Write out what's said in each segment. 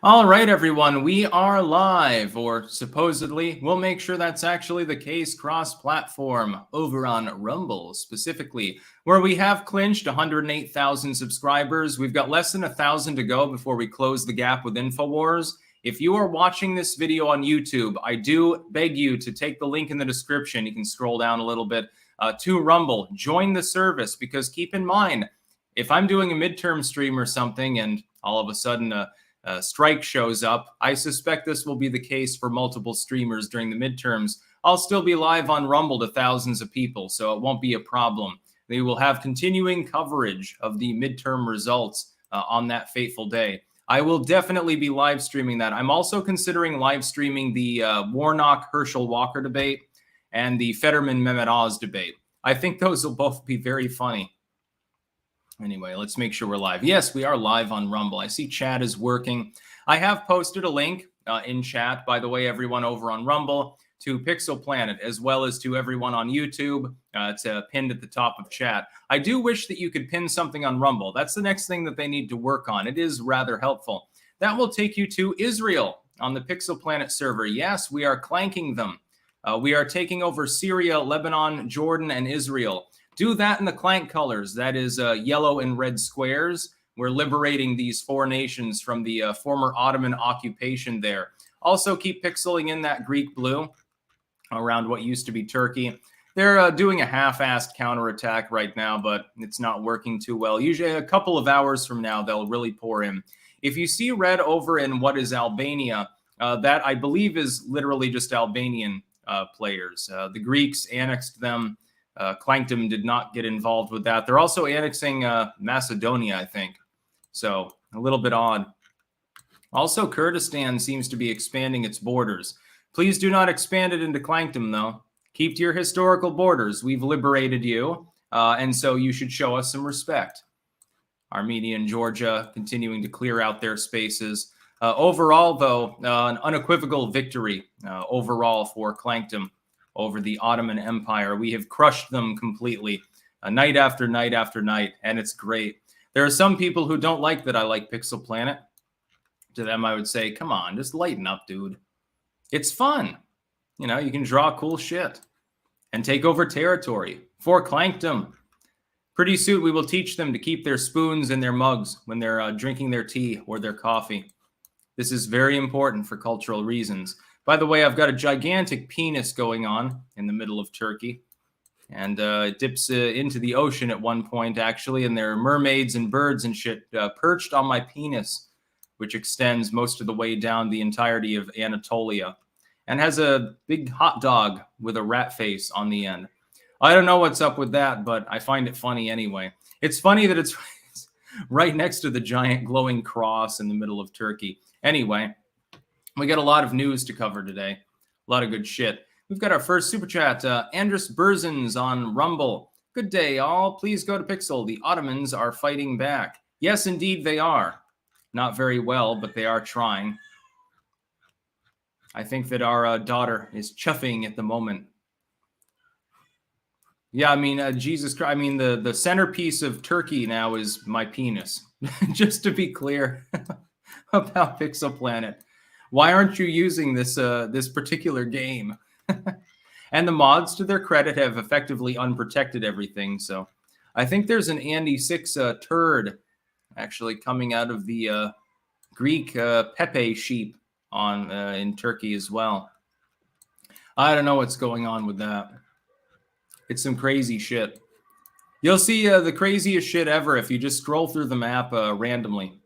All right, everyone, we are live, or supposedly. We'll make sure that's actually the case cross-platform over on Rumble, specifically, where we have clinched 108,000 subscribers. We've got less than 1,000 to go before we close the gap with InfoWars. If you are watching this video on YouTube, I do beg you to take the link in the description. You can scroll down a little bit to Rumble. Join the service, because keep in mind, if I'm doing a midterm stream or something and all of a sudden strike shows up, I suspect this will be the case for multiple streamers during the midterms. I'll still be live on Rumble to thousands of people, so it won't be a problem. They will have continuing coverage of the midterm results on that fateful day. I will definitely be live streaming that. I'm also considering live streaming the Warnock-Herschel Walker debate and the Fetterman-Mehmet Oz debate. I think those will both be very funny. Anyway, let's make sure we're live. Yes, we are live on Rumble. I see chat is working. I have posted a link in chat, by the way, everyone over on Rumble, to Pixel Planet, as well as to everyone on YouTube. It's pinned at the top of chat. I do wish that you could pin something on Rumble. That's the next thing that they need to work on. It is rather helpful. That will take you to Israel on the Pixel Planet server. Yes, we are clanking them. We are taking over Syria, Lebanon, Jordan, and Israel. Do that in the clank colors. That is yellow and red squares. We're liberating these four nations from the former Ottoman occupation there. Also keep pixeling in that Greek blue around what used to be Turkey. They're doing a half-assed counterattack right now, but it's not working too well. Usually a couple of hours from now, they'll really pour in. If you see red over in what is Albania, that I believe is literally just Albanian players. The Greeks annexed them. Clankdom did not get involved with that. They're also annexing Macedonia, I think. So a little bit odd. Also, Kurdistan seems to be expanding its borders. Please do not expand it into Clankdom, though. Keep to your historical borders. We've liberated you, and so you should show us some respect. Armenia and Georgia continuing to clear out their spaces. Overall, though, an unequivocal victory overall for Clankdom over the Ottoman Empire. We have crushed them completely, night after night after night, and it's great. There are some people who don't like that I like Pixel Planet. To them, I would say, come on, just lighten up, dude. It's fun. You know, you can draw cool shit and take over territory for Clankdom. Pretty soon, we will teach them to keep their spoons in their mugs when they're drinking their tea or their coffee. This is very important for cultural reasons. By the way, I've got a gigantic penis going on in the middle of Turkey, and it dips into the ocean at one point, actually, and there are mermaids and birds and shit perched on my penis, which extends most of the way down the entirety of Anatolia, and has a big hot dog with a rat face on the end. I don't know what's up with that, but I find it funny anyway. It's funny that it's right next to the giant glowing cross in the middle of Turkey. Anyway, we got a lot of news to cover today. A lot of good shit. We've got our first super chat. Andrus Berzins on Rumble. Good day, all. Please go to Pixel. The Ottomans are fighting back. Yes, indeed, they are. Not very well, but they are trying. I think that our daughter is chuffing at the moment. Yeah, I mean, Jesus Christ. I mean, the centerpiece of Turkey now is my penis. Just to be clear about Pixel Planet. Why aren't you using this this particular game? And the mods, to their credit, have effectively unprotected everything. So I think there's an Andy 6 turd actually coming out of the Greek Pepe sheep on in Turkey as well. I don't know what's going on with that. It's some crazy shit. You'll see the craziest shit ever if you just scroll through the map randomly.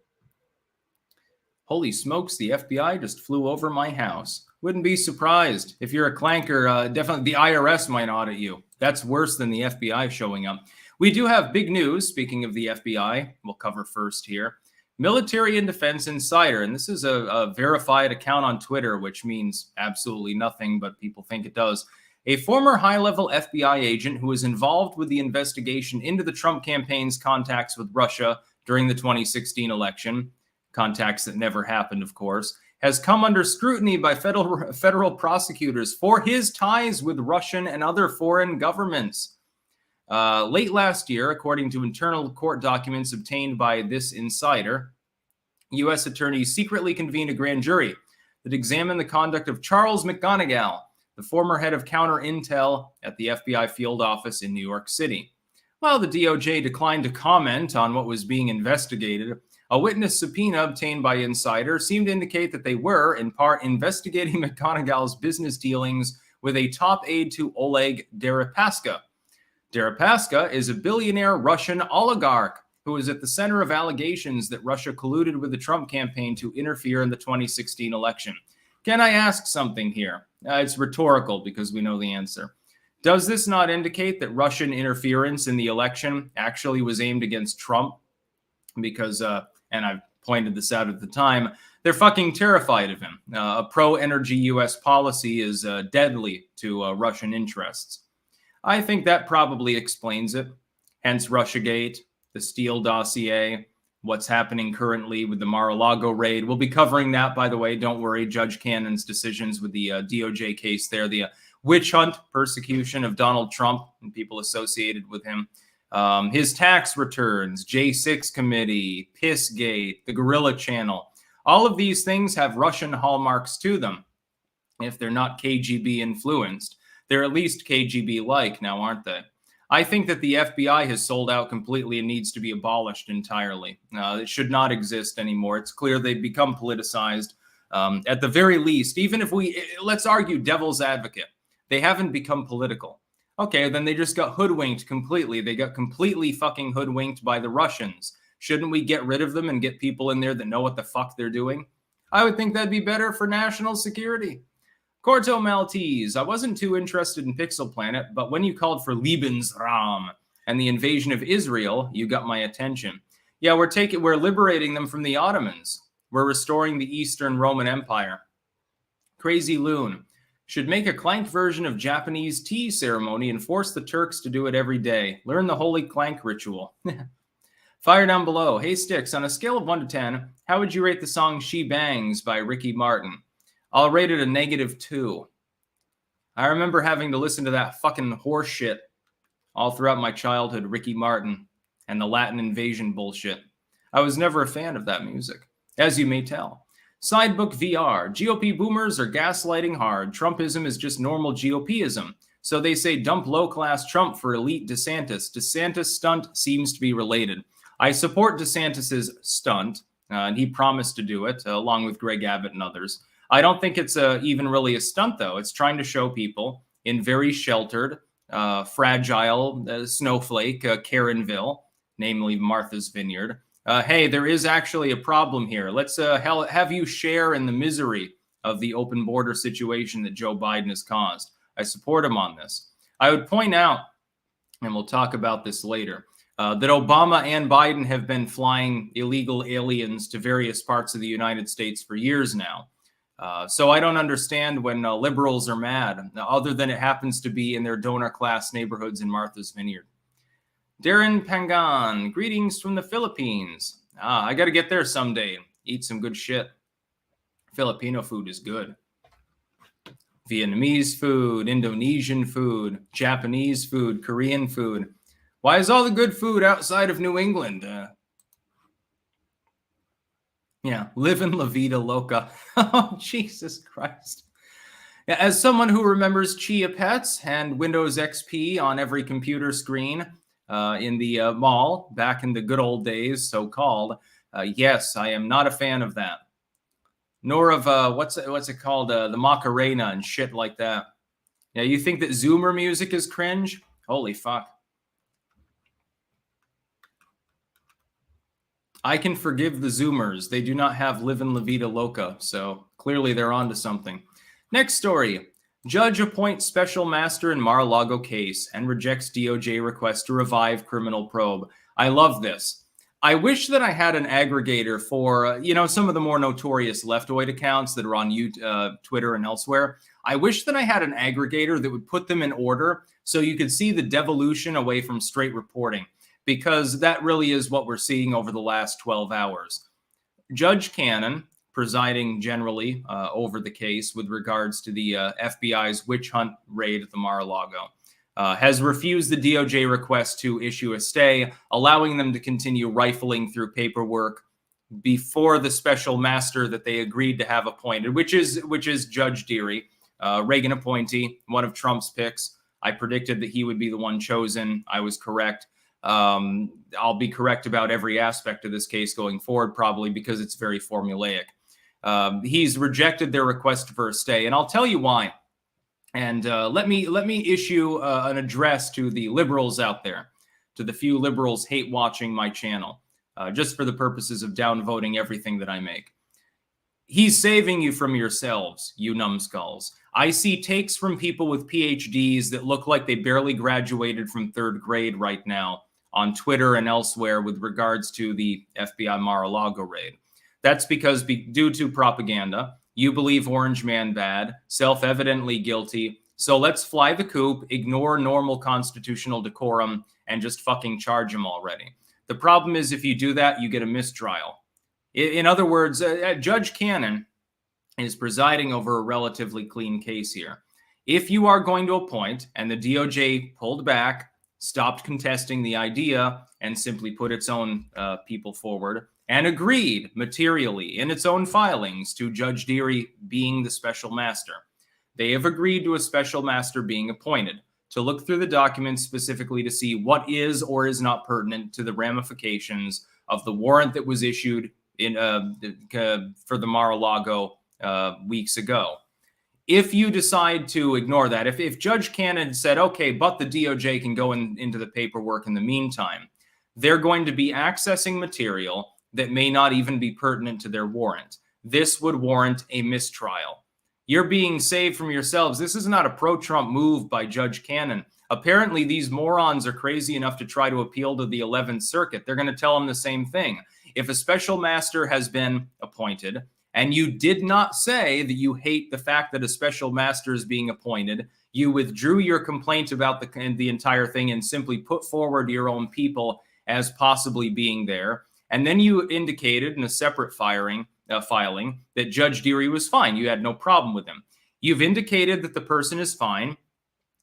Holy smokes, the FBI just flew over my house. Wouldn't be surprised. If you're a clanker, definitely the IRS might audit you. That's worse than the FBI showing up. We do have big news, speaking of the FBI, we'll cover first here. Military and Defense Insider, and this is a verified account on Twitter, which means absolutely nothing, but people think it does. A former high-level FBI agent who was involved with the investigation into the Trump campaign's contacts with Russia during the 2016 election, contacts that never happened, of course, has come under scrutiny by federal prosecutors for his ties with Russian and other foreign governments. Late last year, according to internal court documents obtained by this insider, U.S. attorneys secretly convened a grand jury that examined the conduct of Charles McGonigal, the former head of counter-intel at the FBI field office in New York City. While the DOJ declined to comment on what was being investigated, a witness subpoena obtained by Insider seemed to indicate that they were, in part, investigating McGonigal's business dealings with a top aide to Oleg Deripaska. Deripaska is a billionaire Russian oligarch who is at the center of allegations that Russia colluded with the Trump campaign to interfere in the 2016 election. Can I ask something here? It's rhetorical because we know the answer. Does this not indicate that Russian interference in the election actually was aimed against Trump? Because, and I pointed this out at the time, they're fucking terrified of him. A pro-energy U.S. policy is deadly to Russian interests. I think that probably explains it. Hence Russiagate, the Steele dossier, what's happening currently with the Maralago raid. We'll be covering that, by the way. Don't worry. Judge Cannon's decisions with the DOJ case there, the witch hunt persecution of Donald Trump and people associated with him. His tax returns, J6 committee, Pissgate, the Guerrilla Channel. All of these things have Russian hallmarks to them. If they're not KGB influenced, they're at least KGB-like now, aren't they? I think that the FBI has sold out completely and needs to be abolished entirely. It should not exist anymore. It's clear they've become politicized. At the very least, even if let's argue devil's advocate, they haven't become political. Okay, then they just got hoodwinked completely. They got completely fucking hoodwinked by the Russians. Shouldn't we get rid of them and get people in there that know what the fuck they're doing? I would think that'd be better for national security. Corto Maltese, I wasn't too interested in Pixel Planet, but when you called for Lebensraum and the invasion of Israel, you got my attention. Yeah, we're liberating them from the Ottomans. We're restoring the Eastern Roman Empire. Crazy Loon, should make a Clank version of Japanese tea ceremony and force the Turks to do it every day. Learn the holy Clank ritual. Fire down below. Hey Sticks, on a scale of 1 to 10, how would you rate the song She Bangs by Ricky Martin? I'll rate it a -2. I remember having to listen to that fucking horse shit all throughout my childhood, Ricky Martin, and the Latin invasion bullshit. I was never a fan of that music, as you may tell. Sidebook VR, GOP boomers are gaslighting hard. Trumpism is just normal GOPism. So they say dump low-class Trump for elite DeSantis. DeSantis stunt seems to be related. I support DeSantis's stunt, and he promised to do it, along with Greg Abbott and others. I don't think it's even really a stunt, though. It's trying to show people in very sheltered, fragile snowflake, Karenville, namely Martha's Vineyard, hey, there is actually a problem here. Let's have you share in the misery of the open border situation that Joe Biden has caused. I support him on this. I would point out, and we'll talk about this later, that Obama and Biden have been flying illegal aliens to various parts of the United States for years now. So I don't understand when liberals are mad, other than it happens to be in their donor class neighborhoods in Martha's Vineyard. Darren Pangan, greetings from the Philippines. I got to get there someday. Eat some good shit. Filipino food is good. Vietnamese food, Indonesian food, Japanese food, Korean food. Why is all the good food outside of New England? Yeah, living La Vida Loca. Oh, Jesus Christ. Yeah, as someone who remembers Chia Pets and Windows XP on every computer screen in the mall back in the good old days, so-called, yes, I am not a fan of that. Nor of, what's it called, the Macarena and shit like that. Yeah, you think that Zoomer music is cringe? Holy fuck. I can forgive the Zoomers. They do not have Livin' La Vida Loca, so clearly they're onto something. Next story. Judge appoints special master in Mar-a-Lago case and rejects DOJ request to revive criminal probe. I love this. I wish that I had an aggregator for, some of the more notorious leftoid accounts that are on Twitter and elsewhere. I wish that I had an aggregator that would put them in order so you could see the devolution away from straight reporting, because that really is what we're seeing over the last 12 hours. Judge Cannon, presiding generally over the case with regards to the FBI's witch hunt raid at the Mar-a-Lago, has refused the DOJ request to issue a stay, allowing them to continue rifling through paperwork, before the special master that they agreed to have appointed, which is Judge Dearie, Reagan appointee, one of Trump's picks. I predicted that he would be the one chosen. I was correct. I'll be correct about every aspect of this case going forward, probably because it's very formulaic. He's rejected their request for a stay, and I'll tell you why. And let me issue an address to the liberals out there, to the few liberals hate watching my channel, just for the purposes of downvoting everything that I make. He's saving you from yourselves, you numbskulls. I see takes from people with PhDs that look like they barely graduated from 3rd grade right now on Twitter and elsewhere with regards to the FBI Maralago raid. That's because due to propaganda, you believe Orange Man bad, self-evidently guilty, so let's fly the coop, ignore normal constitutional decorum, and just fucking charge him already. The problem is if you do that, you get a mistrial. In other words, Judge Cannon is presiding over a relatively clean case here. If you are going to appoint, and the DOJ pulled back, stopped contesting the idea, and simply put its own people forward, and agreed materially in its own filings to Judge Dearie being the special master, they have agreed to a special master being appointed to look through the documents specifically to see what is or is not pertinent to the ramifications of the warrant that was issued in for the Mar-a-Lago weeks ago. If you decide to ignore that, if Judge Cannon said, okay, but the DOJ can go into the paperwork in the meantime, they're going to be accessing material that may not even be pertinent to their warrant. This would warrant a mistrial. You're being saved from yourselves. This is not a pro-Trump move by Judge Cannon. Apparently, these morons are crazy enough to try to appeal to the 11th Circuit. They're going to tell them the same thing. If a special master has been appointed, and you did not say that you hate the fact that a special master is being appointed, you withdrew your complaint about the entire thing and simply put forward your own people as possibly being there, and then you indicated in a separate filing that Judge Dearie was fine. You had no problem with him. You've indicated that the person is fine.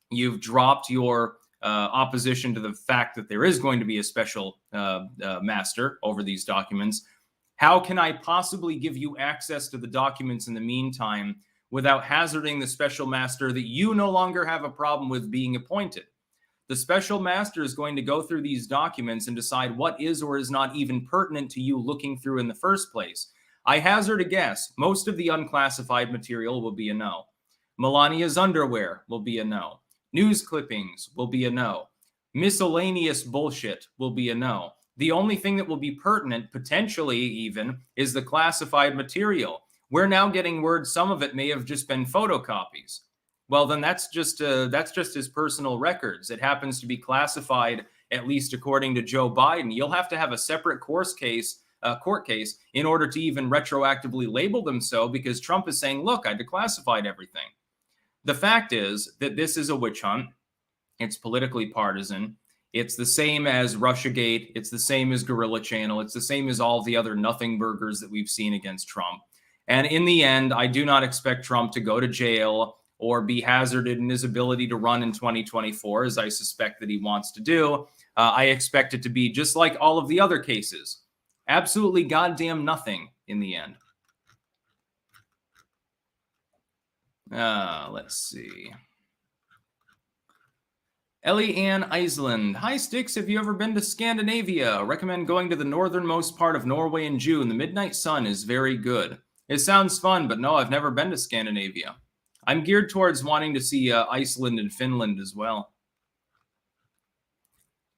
You've dropped your opposition to the fact that there is going to be a special master over these documents. How can I possibly give you access to the documents in the meantime without hazarding the special master that you no longer have a problem with being appointed? The special master is going to go through these documents and decide what is or is not even pertinent to you looking through in the first place. I hazard a guess. Most of the unclassified material will be a no. Melania's underwear will be a no. News clippings will be a no. Miscellaneous bullshit will be a no. The only thing that will be pertinent, potentially even, is the classified material. We're now getting word some of it may have just been photocopies. Well, then that's just his personal records. It happens to be classified, at least according to Joe Biden. You'll have to have a separate court case in order to even retroactively label them so, because Trump is saying, look, I declassified everything. The fact is that this is a witch hunt. It's politically partisan. It's the same as Russiagate. It's the same as Gorilla Channel. It's the same as all the other nothing burgers that we've seen against Trump. And in the end, I do not expect Trump to go to jail or be hazarded in his ability to run in 2024, as I suspect that he wants to do. I expect it to be just like all of the other cases. Absolutely goddamn nothing in the end. Let's see. Ellie Ann Iceland. Hi, Sticks. Have you ever been to Scandinavia? Recommend going to the northernmost part of Norway in June. The midnight sun is very good. It sounds fun, but no, I've never been to Scandinavia. I'm geared towards wanting to see Iceland and Finland as well.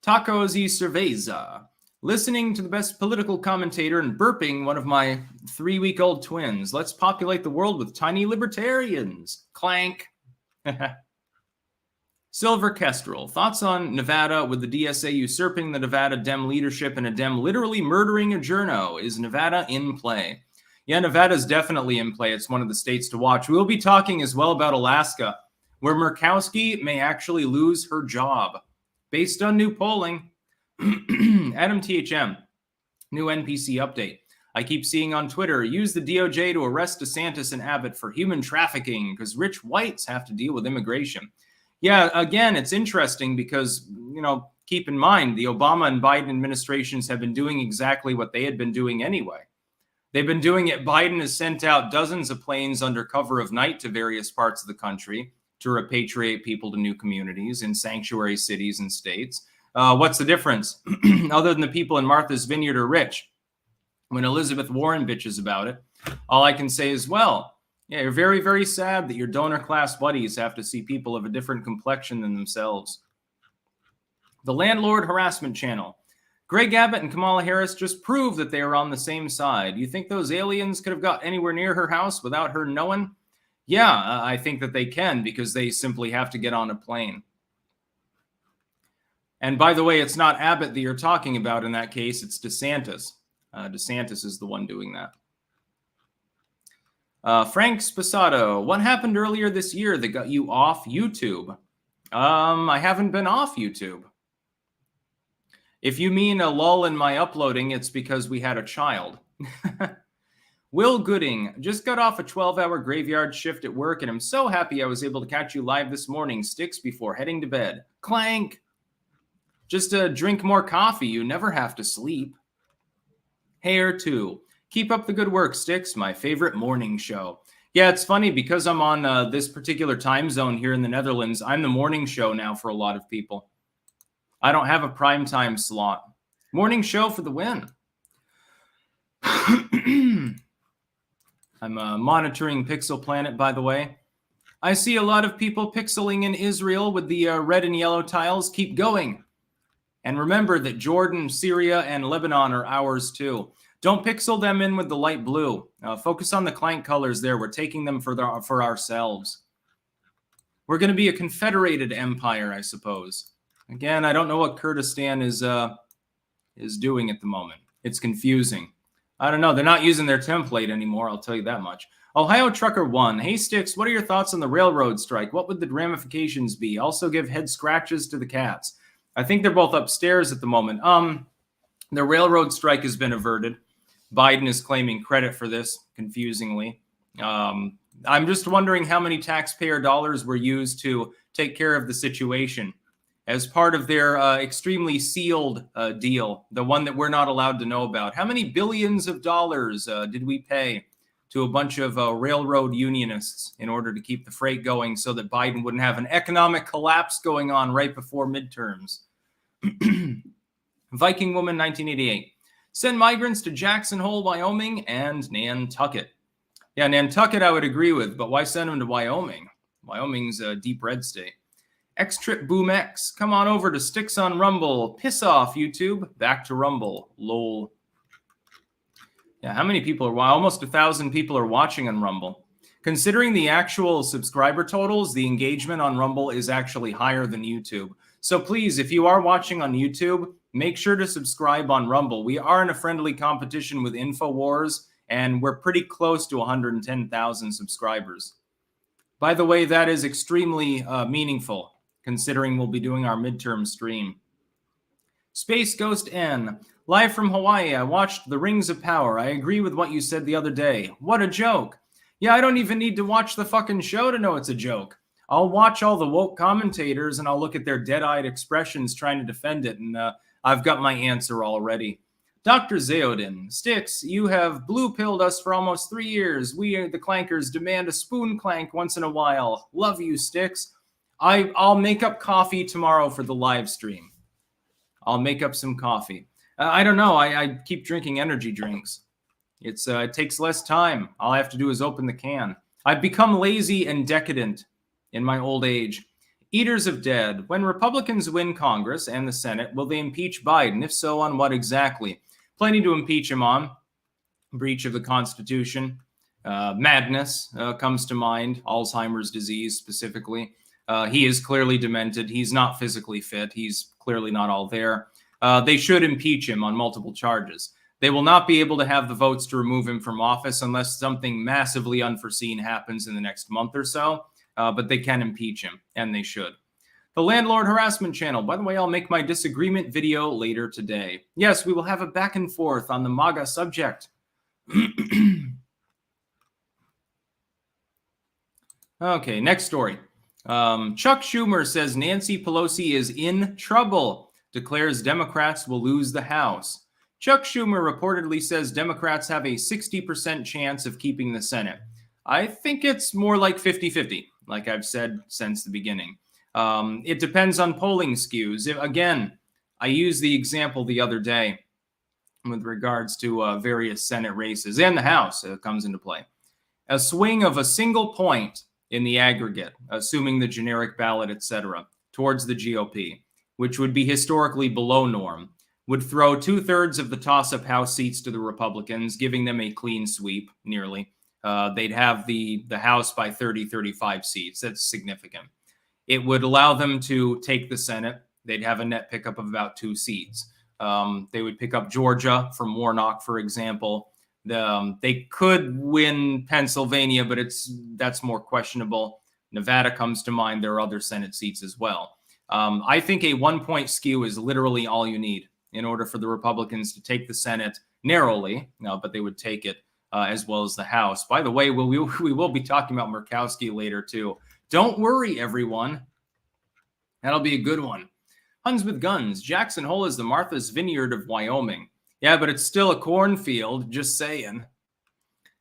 Tacos y cerveza. Listening to the best political commentator and burping one of my 3-week-old twins. Let's populate the world with tiny libertarians. Clank. Silver Kestrel. Thoughts on Nevada with the DSA usurping the Nevada Dem leadership and a Dem literally murdering a journo? Is Nevada in play? Yeah, Nevada's definitely in play. It's one of the states to watch. We'll be talking as well about Alaska, where Murkowski may actually lose her job. Based on new polling, Adam THM, new NPC update. I keep seeing on Twitter, use the DOJ to arrest DeSantis and Abbott for human trafficking because rich whites have to deal with immigration. Yeah, again, it's interesting because, keep in mind, the Obama and Biden administrations have been doing exactly what they had been doing anyway. They've been doing it. Biden has sent out dozens of planes under cover of night to various parts of the country to repatriate people to new communities in sanctuary cities and states. What's the difference? Other than the people in Martha's Vineyard are rich. When Elizabeth Warren bitches about it, all I can say is, well, yeah, you're very, very sad that your donor class buddies have to see people of a different complexion than themselves. The Landlord Harassment Channel. Greg Abbott and Kamala Harris just proved that they are on the same side. You think those aliens could have got anywhere near her house without her knowing? Yeah, I think that they can, because they simply have to get on a plane. And by the way, it's not Abbott that you're talking about in that case. It's DeSantis. DeSantis is the one doing that. Frank Sposato, what happened earlier this year that got you off YouTube? I haven't been off YouTube. If you mean a lull in my uploading, it's because we had a child. Will Gooding, just got off a 12-hour graveyard shift at work, and I'm so happy I was able to catch you live this morning. Sticks before heading to bed. Clank! Just drink more coffee. You never have to sleep. Hair 2. Keep up the good work, Sticks. My favorite morning show. Yeah, it's funny because I'm on this particular time zone here in the Netherlands. I'm the morning show now for a lot of people. I don't have a prime time slot. Morning show for the win. I'm monitoring Pixel Planet, by the way. I see a lot of people pixeling in Israel with the red and yellow tiles. Keep going. And remember that Jordan, Syria, and Lebanon are ours too. Don't pixel them in with the light blue. Focus on the clank colors there. We're taking them for ourselves. We're going to be a confederated empire, I suppose. Again, I don't know what Kurdistan is doing at the moment. It's confusing. I don't know. They're not using their template anymore. I'll tell you that much. Ohio Trucker 1. Hey, Sticks, what are your thoughts on the railroad strike? What would the ramifications be? Also give head scratches to the cats. I think they're both upstairs at the moment. The railroad strike has been averted. Biden is claiming credit for this, confusingly. I'm just wondering how many taxpayer dollars were used to take care of the situation as part of their extremely sealed deal, the one that we're not allowed to know about. How many billions of dollars did we pay to a bunch of railroad unionists in order to keep the freight going so that Biden wouldn't have an economic collapse going on right before midterms? Viking Woman 1988. Send migrants to Jackson Hole, Wyoming, and Nantucket. Yeah, Nantucket I would agree with, but why send them to Wyoming? Wyoming's a deep red state. X-Trip Boom X, come on over to Sticks on Rumble. Piss off, YouTube. Back to Rumble. Lol. Yeah, how many people are... Almost 1,000 people are watching on Rumble. Considering the actual subscriber totals, the engagement on Rumble is actually higher than YouTube. So please, if you are watching on YouTube, make sure to subscribe on Rumble. We are in a friendly competition with InfoWars, and we're pretty close to 110,000 subscribers. By the way, that is extremely meaningful, considering we'll be doing our midterm stream. Space Ghost N. Live from Hawaii, I watched The Rings of Power. I agree with what you said the other day. What a joke. Yeah, I don't even need to watch the fucking show to know it's a joke. I'll watch all the woke commentators and I'll look at their dead-eyed expressions trying to defend it, and I've got my answer already. Dr. Zeodin, Sticks, you have blue-pilled us for almost 3 years. We, the clankers, demand a spoon clank once in a while. Love you, Sticks. I'll make up coffee tomorrow for the live stream. I'll make up some coffee. I don't know. I keep drinking energy drinks. It takes less time. All I have to do is open the can. I've become lazy and decadent in my old age. Eaters of Dead. When Republicans win Congress and the Senate, will they impeach Biden? If so, on what exactly? Plenty to impeach him on. Breach of the Constitution. Madness comes to mind. Alzheimer's disease specifically. He is clearly demented. He's not physically fit. He's clearly not all there. They should impeach him on multiple charges. They will not be able to have the votes to remove him from office unless something massively unforeseen happens in the next month or so. But they can impeach him, and they should. The Landlord Harassment Channel. By the way, I'll make my disagreement video later today. Yes, we will have a back and forth on the MAGA subject. Okay, next story. Chuck Schumer says Nancy Pelosi is in trouble, declares Democrats will lose the House. Chuck Schumer reportedly says Democrats have a 60% chance of keeping the Senate. I think it's more like 50-50, like I've said since the beginning. It depends on polling skews. Again, I used the example the other day with regards to various Senate races, and the House comes into play. A swing of a single point in the aggregate, assuming the generic ballot, etc., towards the GOP, which would be historically below norm, would throw 2/3 of the toss-up House seats to the Republicans, giving them a clean sweep, nearly. They'd have the House by 30-35 seats. That's significant. It would allow them to take the Senate. They'd have a net pickup of about 2 seats. They would pick up Georgia from Warnock, for example. They could win Pennsylvania, but that's more questionable. Nevada comes to mind. There are other Senate seats as well. I think a 1-point skew is literally all you need in order for the Republicans to take the Senate narrowly, but they would take it as well as the House. By the way, we will be talking about Murkowski later, too. Don't worry, everyone. That'll be a good one. Huns with Guns. Jackson Hole is the Martha's Vineyard of Wyoming. Yeah, but it's still a cornfield, just saying.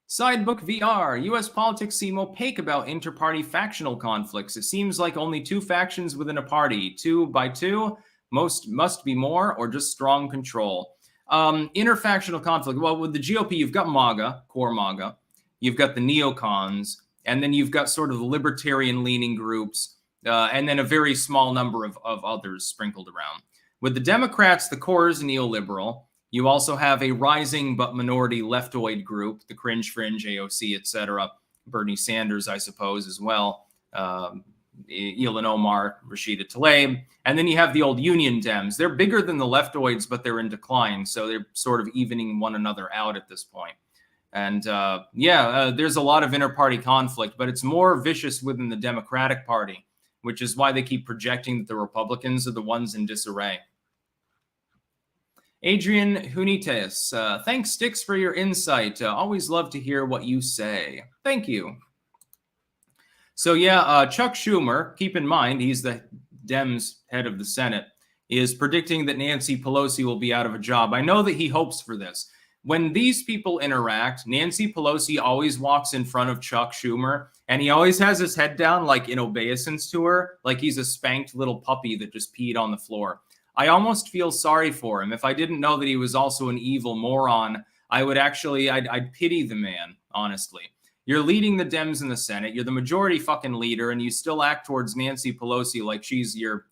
Sidebook VR. U.S. politics seem opaque about inter-party factional conflicts. It seems like only 2 factions within a party. 2 by 2, most must be more, or just strong control. Interfactional conflict. Well, with the GOP, you've got MAGA, core MAGA. You've got the neocons. And then you've got sort of libertarian-leaning groups. And then a very small number of others sprinkled around. With the Democrats, the core is neoliberal. You also have a rising but minority leftoid group, the Cringe Fringe, AOC, etc. Bernie Sanders, I suppose, as well. Ilhan Omar, Rashida Tlaib. And then you have the old Union Dems. They're bigger than the leftoids, but they're in decline. So they're sort of evening one another out at this point. And there's a lot of inter-party conflict, but it's more vicious within the Democratic Party, which is why they keep projecting that the Republicans are the ones in disarray. Adrian Hunites, thanks, Sticks, for your insight. Always love to hear what you say. Thank you. So Chuck Schumer, keep in mind, he's the Dems head of the Senate, is predicting that Nancy Pelosi will be out of a job. I know that he hopes for this. When these people interact, Nancy Pelosi always walks in front of Chuck Schumer, and he always has his head down, like in obeisance to her, like he's a spanked little puppy that just peed on the floor. I almost feel sorry for him. If I didn't know that he was also an evil moron, I'd pity the man, honestly. You're leading the Dems in the Senate. You're the majority fucking leader, and you still act towards Nancy Pelosi like she's your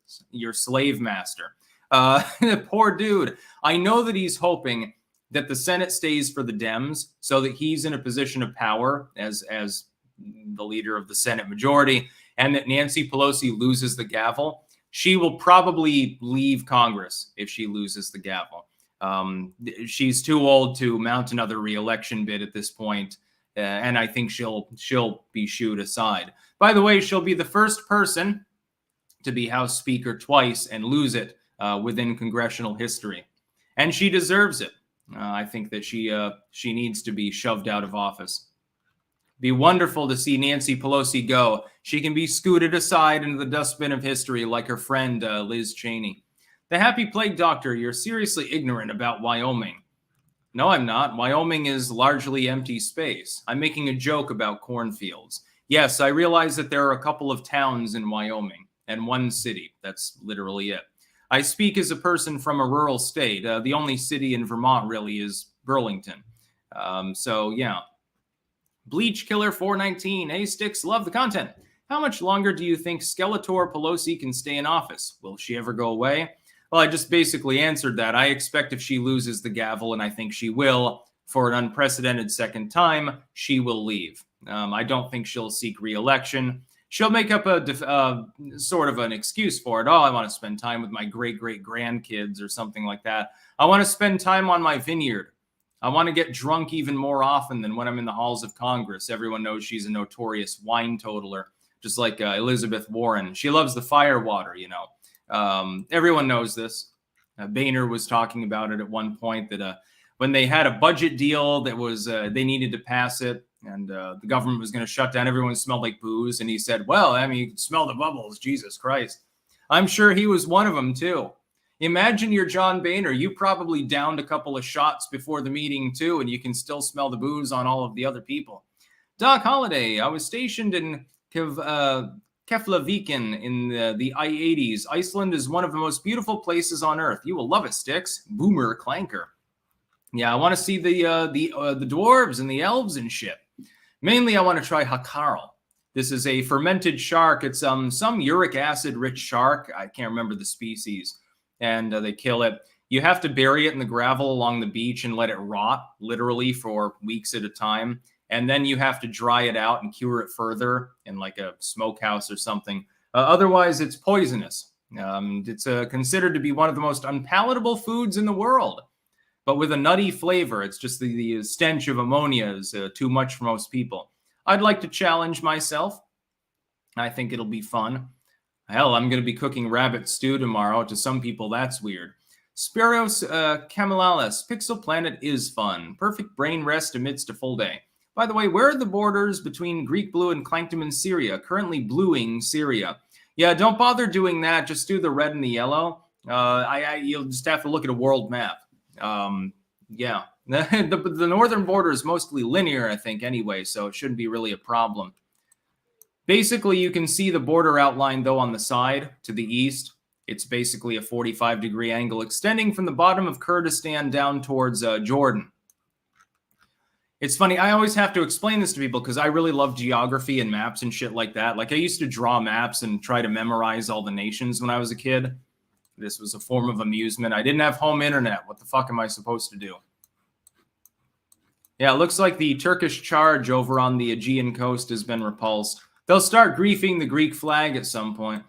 slave master. Poor dude. I know that he's hoping that the Senate stays for the Dems so that he's in a position of power as the leader of the Senate majority, and that Nancy Pelosi loses the gavel. She will probably leave Congress if she loses the gavel. She's too old to mount another re-election bid at this point, and I think she'll be shooed aside. By the way, she'll be the first person to be House Speaker twice and lose it within congressional history, and she deserves it. I think that she needs to be shoved out of office. Be wonderful to see Nancy Pelosi go. She can be scooted aside into the dustbin of history like her friend Liz Cheney. The Happy Plague Doctor, you're seriously ignorant about Wyoming. No, I'm not. Wyoming is largely empty space. I'm making a joke about cornfields. Yes, I realize that there are a couple of towns in Wyoming and one city. That's literally it. I speak as a person from a rural state. The only city in Vermont really is Burlington. Bleach Killer 419. Hey, Sticks, love the content. How much longer do you think Skeletor Pelosi can stay in office? Will she ever go away? Well, I just basically answered that. I expect if she loses the gavel, and I think she will, for an unprecedented second time, she will leave. I don't think she'll seek re-election. She'll make up a sort of an excuse for it. Oh, I want to spend time with my great-great-grandkids or something like that. I want to spend time on my vineyard. I want to get drunk even more often than when I'm in the halls of Congress. Everyone knows she's a notorious wine totaler, just like Elizabeth Warren. She loves the firewater, Everyone knows this. Boehner was talking about it at one point that when they had a budget deal that was they needed to pass it, and the government was going to shut down, everyone smelled like booze. And he said, well, I mean, you can smell the bubbles. Jesus Christ. I'm sure he was one of them, too. Imagine you're John Boehner. You probably downed a couple of shots before the meeting too, and you can still smell the booze on all of the other people. Doc Holliday, I was stationed in Keflavík in the I-80s. Iceland is one of the most beautiful places on Earth. You will love it, Sticks. Boomer Clanker. Yeah, I want to see the dwarves and the elves and shit. Mainly, I want to try Hakarl. This is a fermented shark. It's some uric acid-rich shark. I can't remember the species. And they kill it. You have to bury it in the gravel along the beach and let it rot, literally, for weeks at a time. And then you have to dry it out and cure it further in like a smokehouse or something. Otherwise, it's poisonous. It's considered to be one of the most unpalatable foods in the world. But with a nutty flavor, it's just the stench of ammonia is too much for most people. I'd like to challenge myself. I think it'll be fun. Hell, I'm going to be cooking rabbit stew tomorrow. To some people, that's weird. Spiros Camalalis, Pixel Planet is fun. Perfect brain rest amidst a full day. By the way, where are the borders between Greek Blue and Clankton in Syria? Currently bluing Syria. Yeah, don't bother doing that. Just do the red and the yellow. You'll just have to look at a world map. Yeah, the northern border is mostly linear, I think, anyway, so it shouldn't be really a problem. Basically, you can see the border outline, though, on the side to the east. It's basically a 45-degree angle extending from the bottom of Kurdistan down towards Jordan. It's funny, I always have to explain this to people because I really love geography and maps and shit like that. Like, I used to draw maps and try to memorize all the nations when I was a kid. This was a form of amusement. I didn't have home internet. What the fuck am I supposed to do? Yeah, it looks like the Turkish charge over on the Aegean coast has been repulsed. They'll start griefing the Greek flag at some point.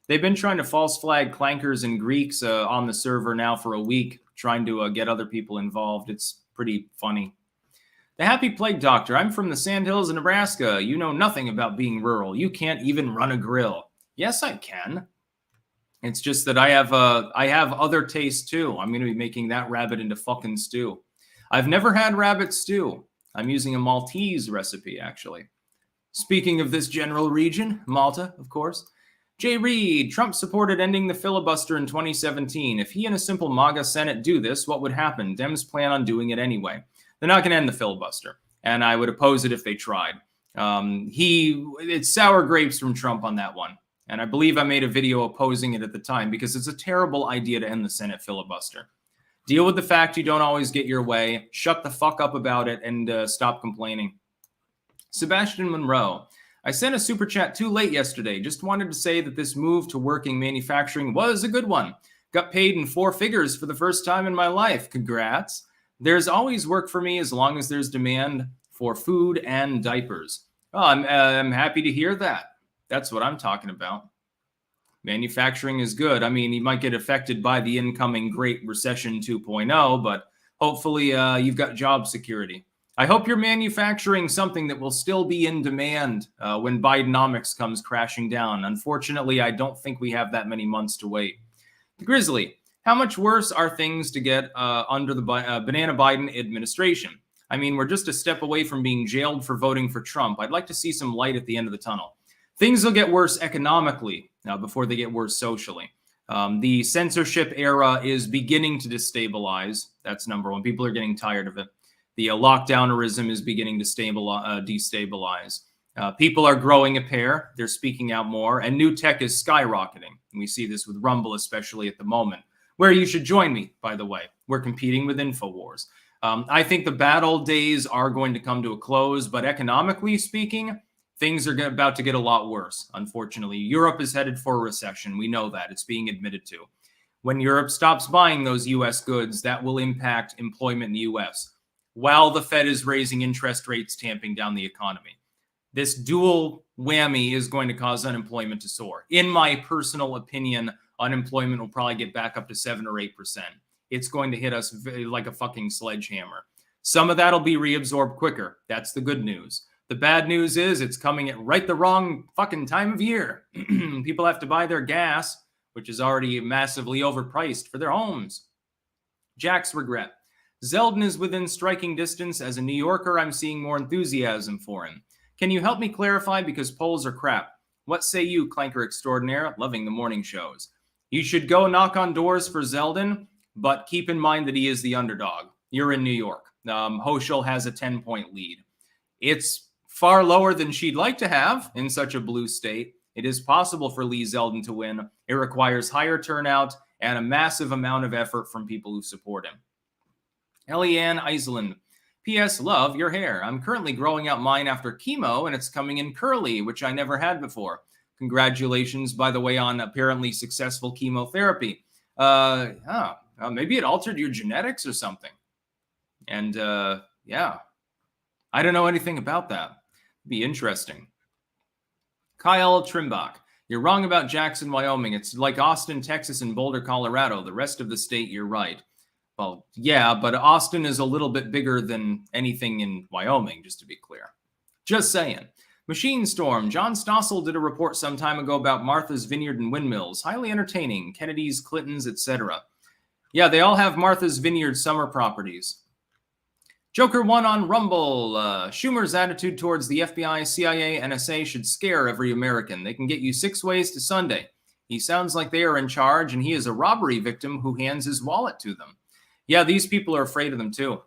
They've been trying to false flag clankers and Greeks on the server now for a week, trying to get other people involved. It's pretty funny. The Happy Plague Doctor. I'm from the Sandhills of Nebraska. You know nothing about being rural. You can't even run a grill. Yes, I can. It's just that I have other tastes too. I'm going to be making that rabbit into fucking stew. I've never had rabbit stew. I'm using a Maltese recipe, actually. Speaking of this general region, Malta, of course. Jay Reed, Trump supported ending the filibuster in 2017. If he and a simple MAGA Senate do this, what would happen? Dems plan on doing it anyway. They're not going to end the filibuster, and I would oppose it if they tried. It's sour grapes from Trump on that one. And I believe I made a video opposing it at the time because it's a terrible idea to end the Senate filibuster. Deal with the fact you don't always get your way. Shut the fuck up about it and stop complaining. Sebastian Monroe. I sent a super chat too late yesterday. Just wanted to say that this move to working manufacturing was a good one. Got paid in 4 figures for the first time in my life. Congrats. There's always work for me as long as there's demand for food and diapers. Oh, I'm happy to hear that. That's what I'm talking about. Manufacturing is good. I mean, you might get affected by the incoming Great Recession 2.0, but hopefully you've got job security. I hope you're manufacturing something that will still be in demand when Bidenomics comes crashing down. Unfortunately, I don't think we have that many months to wait. The Grizzly, how much worse are things to get under the Banana Biden administration? I mean, we're just a step away from being jailed for voting for Trump. I'd like to see some light at the end of the tunnel. Things will get worse economically before they get worse socially. The censorship era is beginning to destabilize. That's number one. People are getting tired of it. The lockdownerism is beginning to destabilize. People are growing a pair. They're speaking out more. And new tech is skyrocketing. And we see this with Rumble, especially at the moment, where you should join me, by the way. We're competing with InfoWars. I think the bad old days are going to come to a close. But economically speaking, things are about to get a lot worse, unfortunately. Europe is headed for a recession. We know that. It's being admitted to. When Europe stops buying those U.S. goods, that will impact employment in the U.S., while the Fed is raising interest rates, tamping down the economy. This dual whammy is going to cause unemployment to soar. In my personal opinion, unemployment will probably get back up to 7 or 8%. It's going to hit us like a fucking sledgehammer. Some of that will be reabsorbed quicker. That's the good news. The bad news is it's coming at right the wrong fucking time of year. People have to buy their gas, which is already massively overpriced for their homes. Jack's regret. Zeldin is within striking distance. As a New Yorker, I'm seeing more enthusiasm for him. Can you help me clarify because polls are crap? What say you, Clanker Extraordinaire? Loving the morning shows. You should go knock on doors for Zeldin, but keep in mind that he is the underdog. You're in New York. Hochul has a 10-point lead. It's far lower than she'd like to have in such a blue state. It is possible for Lee Zeldin to win. It requires higher turnout and a massive amount of effort from people who support him. Eliane Iseland. P.S. Love your hair. I'm currently growing out mine after chemo, and it's coming in curly, which I never had before. Congratulations, by the way, on apparently successful chemotherapy. Maybe it altered your genetics or something. And yeah, I don't know anything about that. It'd be interesting. Kyle Trimbach. You're wrong about Jackson, Wyoming. It's like Austin, Texas, and Boulder, Colorado. The rest of the state, you're right. Well, yeah, but Austin is a little bit bigger than anything in Wyoming, just to be clear. Just saying. Machine Storm. John Stossel did a report some time ago about Martha's Vineyard and windmills. Highly entertaining. Kennedy's, Clinton's, etc. Yeah, they all have Martha's Vineyard summer properties. Joker 1 on Rumble. Schumer's attitude towards the FBI, CIA, NSA should scare every American. They can get you 6 ways to Sunday. He sounds like they are in charge, and he is a robbery victim who hands his wallet to them. Yeah, these people are afraid of them too.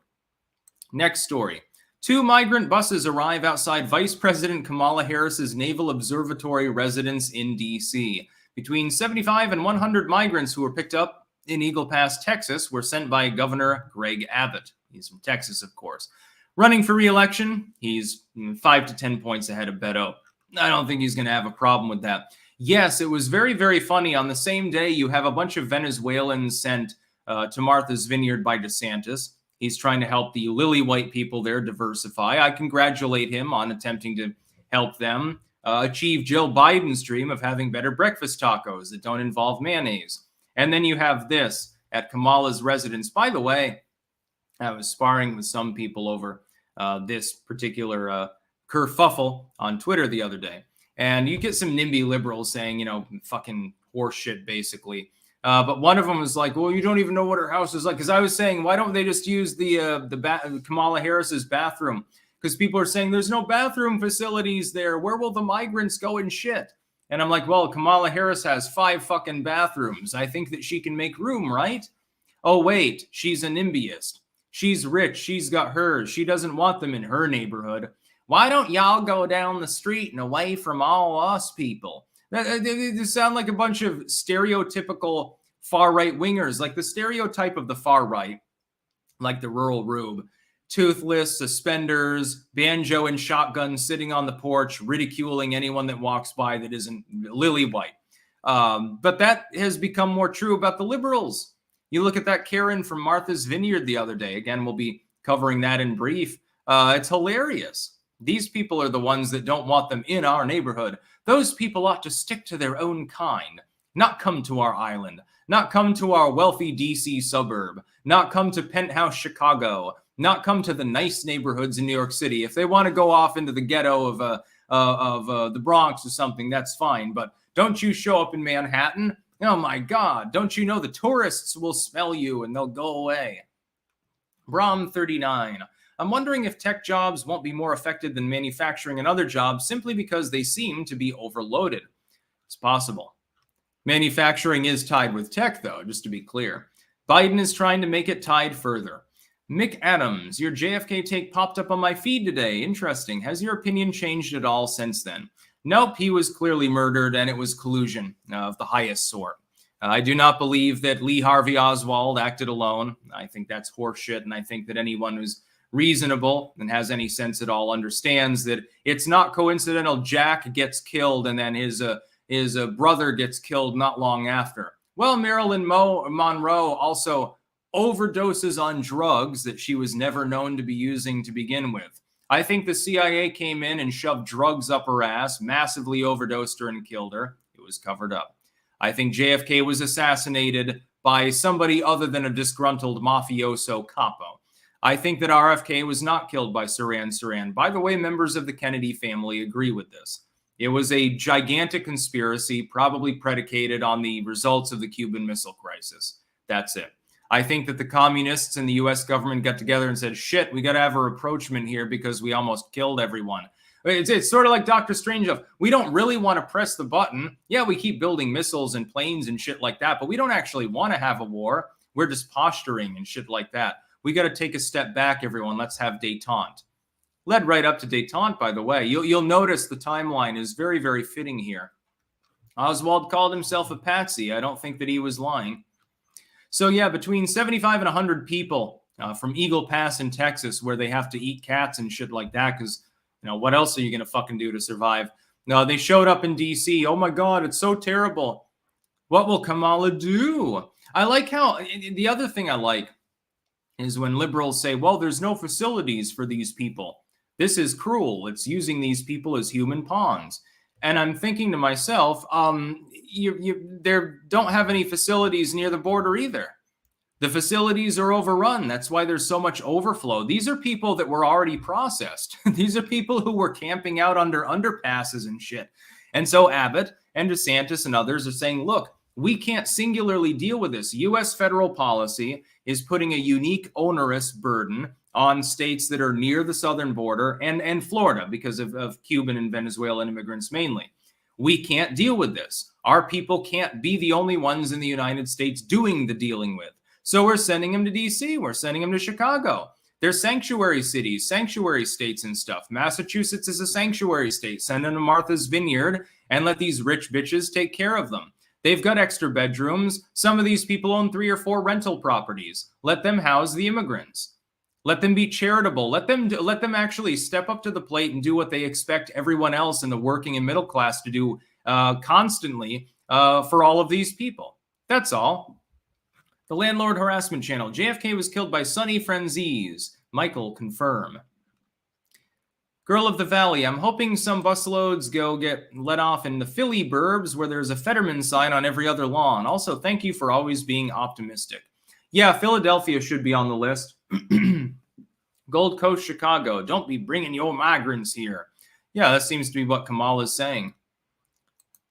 Next story. 2 migrant buses arrive outside Vice President Kamala Harris's Naval Observatory residence in D.C. Between 75 and 100 migrants who were picked up in Eagle Pass, Texas, were sent by Governor Greg Abbott. He's from Texas, of course. Running for re-election, he's 5 to 10 points ahead of Beto. I don't think he's going to have a problem with that. Yes, it was very, very funny. On the same day, you have a bunch of Venezuelans sent to Martha's Vineyard by DeSantis. He's trying to help the lily white people there diversify. I congratulate him on attempting to help them achieve Jill Biden's dream of having better breakfast tacos that don't involve mayonnaise. And then you have this at Kamala's residence. By the way, I was sparring with some people over this particular kerfuffle on Twitter the other day. And you get some NIMBY liberals saying, you know, fucking horseshit, basically. But one of them was like, well, you don't even know what her house is like. Because I was saying, why don't they just use the Kamala Harris's bathroom? Because people are saying there's no bathroom facilities there. Where will the migrants go and shit? And I'm like, well, Kamala Harris has 5 fucking bathrooms. I think that she can make room, right? Oh, wait, she's a NIMBYist. She's rich. She's got hers. She doesn't want them in her neighborhood. Why don't y'all go down the street and away from all us people? They sound like a bunch of stereotypical far-right wingers, like the stereotype of the far right, like the rural rube. Toothless, suspenders, banjo and shotgun sitting on the porch, ridiculing anyone that walks by that isn't lily white. But that has become more true about the liberals. You look at that Karen from Martha's Vineyard the other day. Again, we'll be covering that in brief. It's hilarious. These people are the ones that don't want them in our neighborhood. Those people ought to stick to their own kind, not come to our island, not come to our wealthy DC suburb, not come to penthouse Chicago, not come to the nice neighborhoods in New York City. If they want to go off into the ghetto of the Bronx or something, that's fine. But don't you show up in Manhattan. Oh, my God. Don't you know the tourists will smell you and they'll go away? Brom39. I'm wondering if tech jobs won't be more affected than manufacturing and other jobs simply because they seem to be overloaded. It's possible. Manufacturing is tied with tech, though, just to be clear. Biden is trying to make it tied further. Mick Adams, your JFK take popped up on my feed today. Interesting. Has your opinion changed at all since then? Nope, he was clearly murdered, and it was collusion of the highest sort. I do not believe that Lee Harvey Oswald acted alone. I think that's horseshit, and I think that anyone who's reasonable and has any sense at all understands that it's not coincidental Jack gets killed and then his brother gets killed not long after. Well, Marilyn Monroe also overdoses on drugs that she was never known to be using to begin with. I think the CIA came in and shoved drugs up her ass, massively overdosed her and killed her. It was covered up. I think JFK was assassinated by somebody other than a disgruntled mafioso capo. I think that RFK was not killed by Saran Saran. By the way, members of the Kennedy family agree with this. It was a gigantic conspiracy, probably predicated on the results of the Cuban Missile Crisis. That's it. I think that the communists and the U.S. government got together and said, shit, we got to have a rapprochement here because we almost killed everyone. It's sort of like Dr. Strangelove. We don't really want to press the button. Yeah, we keep building missiles and planes and shit like that, but we don't actually want to have a war. We're just posturing and shit like that. We got to take a step back, everyone. Let's have détente. Led right up to détente, by the way. You'll notice the timeline is very, very fitting here. Oswald called himself a patsy. I don't think that he was lying. So yeah, between 75 and 100 people from Eagle Pass in Texas, where they have to eat cats and shit like that, because, you know, what else are you going to fucking do to survive? No, they showed up in D.C. Oh my God, it's so terrible. What will Kamala do? I like how, the other thing I like is when liberals say, well, there's no facilities for these people. This is cruel. It's using these people as human pawns. And I'm thinking to myself, there don't have any facilities near the border either. The facilities are overrun. That's why there's so much overflow. These are people that were already processed. These are people who were camping out under underpasses and shit. And so Abbott and DeSantis and others are saying, look, we can't singularly deal with this. U.S. federal policy is putting a unique onerous burden on states that are near the southern border and Florida because of Cuban and Venezuelan immigrants mainly. We can't deal with this. Our people can't be the only ones in the United States doing the dealing with. So we're sending them to D.C. We're sending them to Chicago. They're sanctuary cities, sanctuary states and stuff. Massachusetts is a sanctuary state. Send them to Martha's Vineyard and let these rich bitches take care of them. They've got extra bedrooms. Some of these people own 3 or 4 rental properties. Let them house the immigrants. Let them be charitable. Let them actually step up to the plate and do what they expect everyone else in the working and middle class to do constantly for all of these people. That's all. The Landlord Harassment Channel. JFK was killed by Sonny Franzese. Michael, confirm. Girl of the Valley. I'm hoping some busloads go get let off in the Philly burbs where there's a Fetterman sign on every other lawn. Also, thank you for always being optimistic. Yeah, Philadelphia should be on the list. Gold Coast, Chicago. Don't be bringing your migrants here. Yeah, that seems to be what Kamala's saying.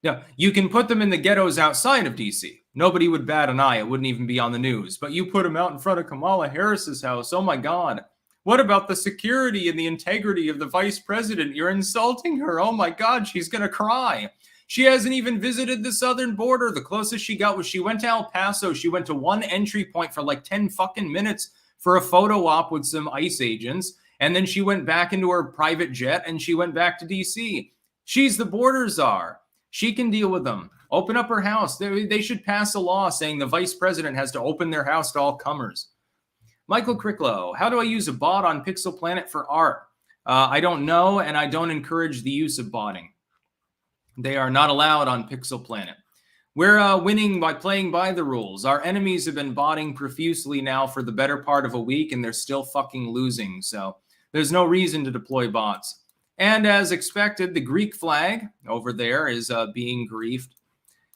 Yeah, you can put them in the ghettos outside of D.C. Nobody would bat an eye. It wouldn't even be on the news. But you put them out in front of Kamala Harris's house. Oh, my God. What about the security and the integrity of the vice president? You're insulting her. Oh, my God. She's going to cry. She hasn't even visited the southern border. The closest she got was she went to El Paso. She went to one entry point for like 10 fucking minutes for a photo op with some ICE agents. And then she went back into her private jet and she went back to D.C. She's the border czar. She can deal with them. Open up her house. They should pass a law saying the vice president has to open their house to all comers. Michael Cricklow, how do I use a bot on Pixel Planet for art? I don't know, and I don't encourage the use of botting. They are not allowed on Pixel Planet. We're winning by playing by the rules. Our enemies have been botting profusely now for the better part of a week, and they're still fucking losing. So there's no reason to deploy bots. And as expected, the Greek flag over there is being griefed.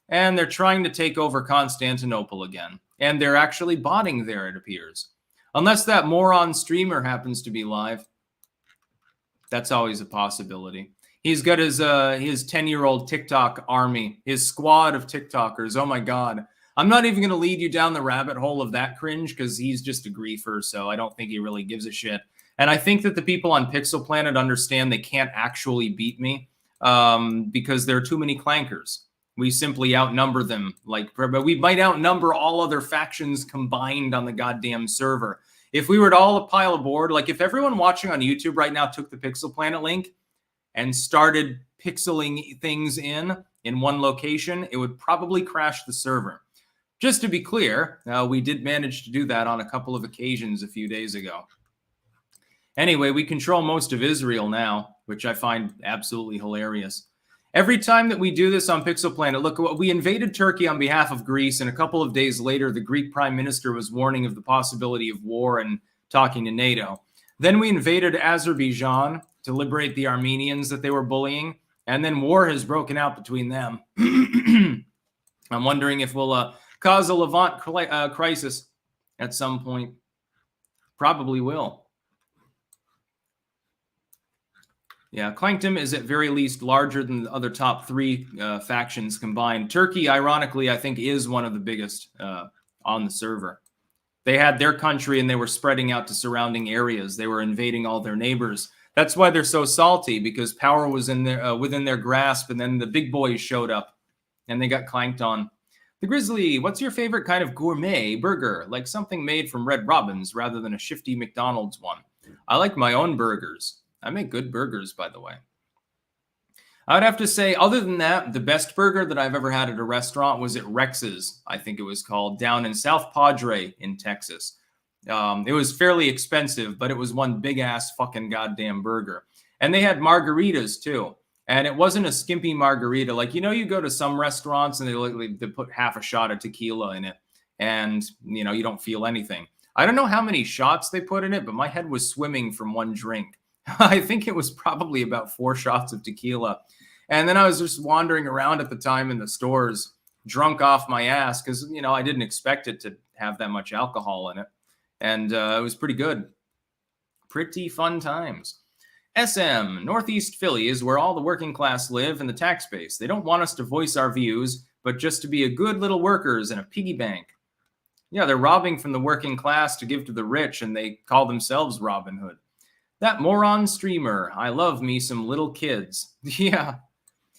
And they're trying to take over Constantinople again. And they're actually botting there, it appears. Unless that moron streamer happens to be live. That's always a possibility. He's got his 10-year-old TikTok army, his squad of TikTokers. Oh, my God. I'm not even going to lead you down the rabbit hole of that cringe because he's just a griefer, so I don't think he really gives a shit. And I think that the people on Pixel Planet understand they can't actually beat me because there are too many clankers. We simply outnumber them. But we might outnumber all other factions combined on the goddamn server. If we were to all pile aboard, like if everyone watching on YouTube right now took the Pixel Planet link and started pixeling things in one location, it would probably crash the server. Just to be clear, we did manage to do that on a couple of occasions a few days ago. Anyway, we control most of Israel now, which I find absolutely hilarious. Every time that we do this on Pixel Planet, look, we invaded Turkey on behalf of Greece, and a couple of days later, the Greek prime minister was warning of the possibility of war and talking to NATO. Then we invaded Azerbaijan to liberate the Armenians that they were bullying, and then war has broken out between them. I'm wondering if we'll cause a Levant crisis at some point. Probably will. Yeah, Clankdom is at very least larger than the other top 3 factions combined. Turkey, ironically, I think is one of the biggest on the server. They had their country and they were spreading out to surrounding areas. They were invading all their neighbors. That's why they're so salty, because power was in their within their grasp, and then the big boys showed up, and they got clanked on. The Grizzly, what's your favorite kind of gourmet burger? Like something made from Red Robin's rather than a shifty McDonald's one. I like my own burgers. I make good burgers, by the way. I would have to say, other than that, the best burger that I've ever had at a restaurant was at Rex's, I think it was called, down in South Padre in Texas. It was fairly expensive, but it was one big-ass fucking goddamn burger. And they had margaritas, too. And it wasn't a skimpy margarita. Like, you know, you go to some restaurants and they put half a shot of tequila in it. And, you know, you don't feel anything. I don't know how many shots they put in it, but my head was swimming from one drink. I think it was probably about 4 shots of tequila. And then I was just wandering around at the time in the stores, drunk off my ass, because, you know, I didn't expect it to have that much alcohol in it. And it was pretty good. Pretty fun times. SM, Northeast Philly is where all the working class live and the tax base. They don't want us to voice our views, but just to be a good little workers in a piggy bank. Yeah, they're robbing from the working class to give to the rich, and they call themselves Robin Hood. That moron streamer. I love me some little kids. Yeah.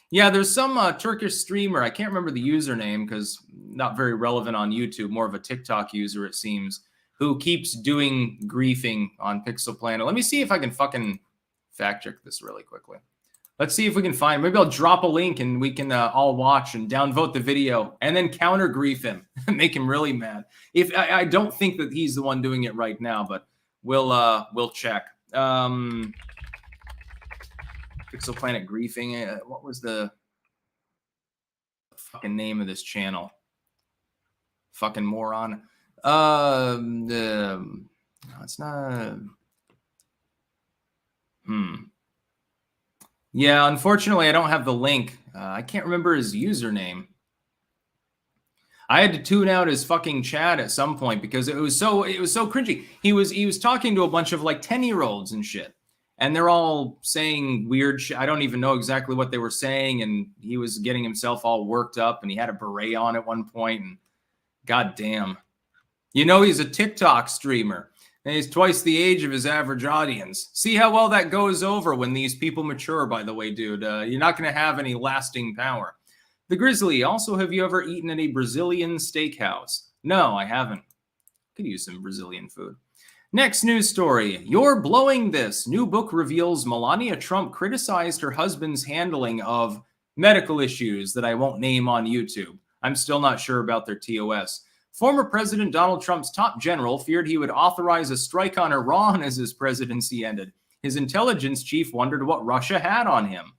Yeah, there's some Turkish streamer. I can't remember the username because not very relevant on YouTube. More of a TikTok user, it seems, who keeps doing griefing on Pixel Planet. Let me see if I can fucking fact check this really quickly. Let's see if we can find. Maybe I'll drop a link and we can all watch and downvote the video and then counter grief him and make him really mad. If I don't think that he's the one doing it right now, but we'll check. Pixel Planet griefing. What was the fucking name of this channel? Fucking moron. No, it's not. Yeah, unfortunately, I don't have the link. I can't remember his username. I had to tune out his fucking chat at some point because it was so cringy. He was talking to a bunch of like 10-year-olds and shit, and they're all saying weird shit. I don't even know exactly what they were saying, and he was getting himself all worked up, and he had a beret on at one point, and goddamn, you know, he's a TikTok streamer. And he's twice the age of his average audience. See how well that goes over when these people mature, by the way, dude. You're not going to have any lasting power. The Grizzly, also, have you ever eaten at a Brazilian steakhouse? No, I haven't. Could use some Brazilian food. Next news story. You're blowing this. New book reveals Melania Trump criticized her husband's handling of medical issues that I won't name on YouTube. I'm still not sure about their TOS. Former President Donald Trump's top general feared he would authorize a strike on Iran as his presidency ended. His intelligence chief wondered what Russia had on him.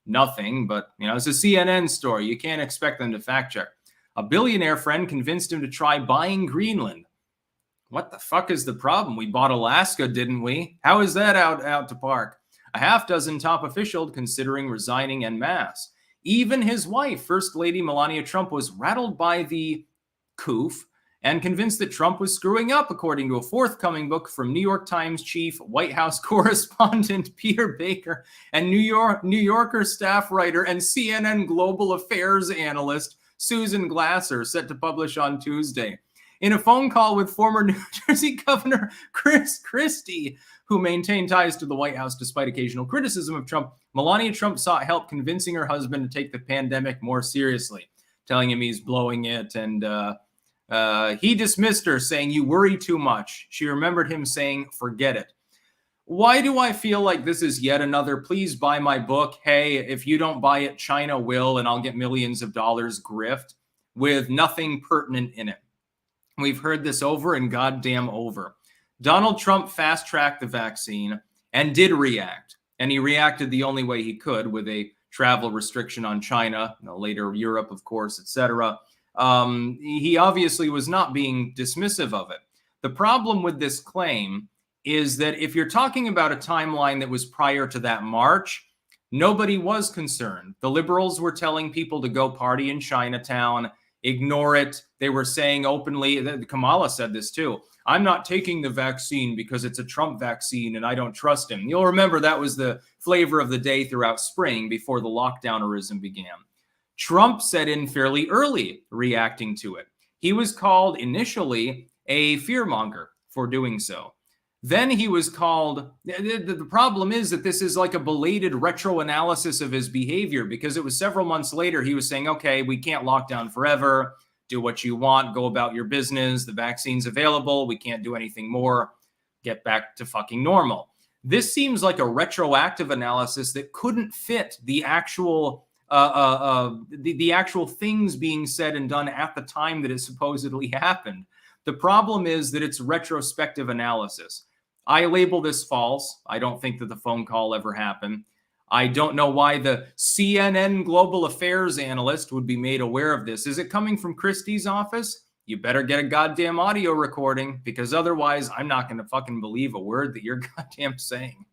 Nothing, but, you know, it's a CNN story. You can't expect them to fact check. A billionaire friend convinced him to try buying Greenland. What the fuck is the problem? We bought Alaska, didn't we? How is that out to park? A half dozen top officials considering resigning en masse. Even his wife, First Lady Melania Trump, was rattled by the coof and convinced that Trump was screwing up, according to a forthcoming book from New York Times chief White House correspondent Peter Baker and New Yorker staff writer and CNN Global Affairs analyst Susan Glasser, set to publish on Tuesday. In a phone call with former New Jersey Governor Chris Christie, who maintained ties to the White House despite occasional criticism of Trump, Melania Trump sought help convincing her husband to take the pandemic more seriously, telling him he's blowing it, and he dismissed her, saying, "You worry too much." She remembered him saying, "Forget it." Why do I feel like this is yet another, please buy my book, hey, if you don't buy it, China will, and I'll get millions of dollars grift, with nothing pertinent in it? We've heard this over and goddamn over. Donald Trump fast-tracked the vaccine and did react. And he reacted the only way he could, with a travel restriction on China, later Europe, of course, etc. He obviously was not being dismissive of it. The problem with this claim is that if you're talking about a timeline that was prior to that March, nobody was concerned. The liberals were telling people to go party in Chinatown, ignore it. They were saying openly, Kamala said this too, "I'm not taking the vaccine because it's a Trump vaccine and I don't trust him." You'll remember that was the flavor of the day throughout spring before the lockdownerism began. Trump set in fairly early, reacting to it. He was called initially a fearmonger for doing so. Then he was called. The problem is that this is like a belated retro analysis of his behavior, because it was several months later he was saying, okay, we can't lock down forever. Do what you want. Go about your business. The vaccine's available. We can't do anything more. Get back to fucking normal. This seems like a retroactive analysis that couldn't fit the actual the actual things being said and done at the time that it supposedly happened. The problem is that it's retrospective analysis. I label this false. I don't think that the phone call ever happened. I don't know why the CNN global affairs analyst would be made aware of this. Is it coming from Christie's office? You better get a goddamn audio recording, because otherwise I'm not going to fucking believe a word that you're goddamn saying.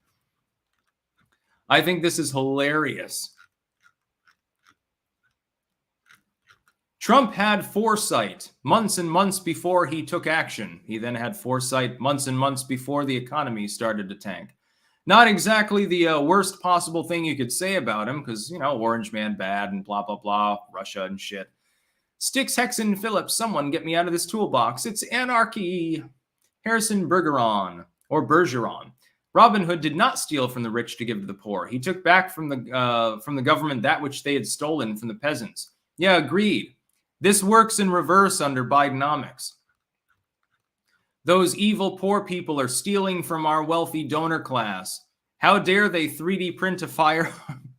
I think this is hilarious. Trump had foresight months and months before he took action. He then had foresight months and months before the economy started to tank. Not exactly the worst possible thing you could say about him, because, you know, Orange Man bad and blah, blah, blah, Russia and shit. Sticks, Hexen, Phillips, someone get me out of this toolbox. It's anarchy. Harrison Bergeron, or Bergeron. Robin Hood did not steal from the rich to give to the poor. He took back from the government that which they had stolen from the peasants. Yeah, agreed. This works in reverse under Bidenomics. Those evil poor people are stealing from our wealthy donor class. How dare they 3D print a firearm?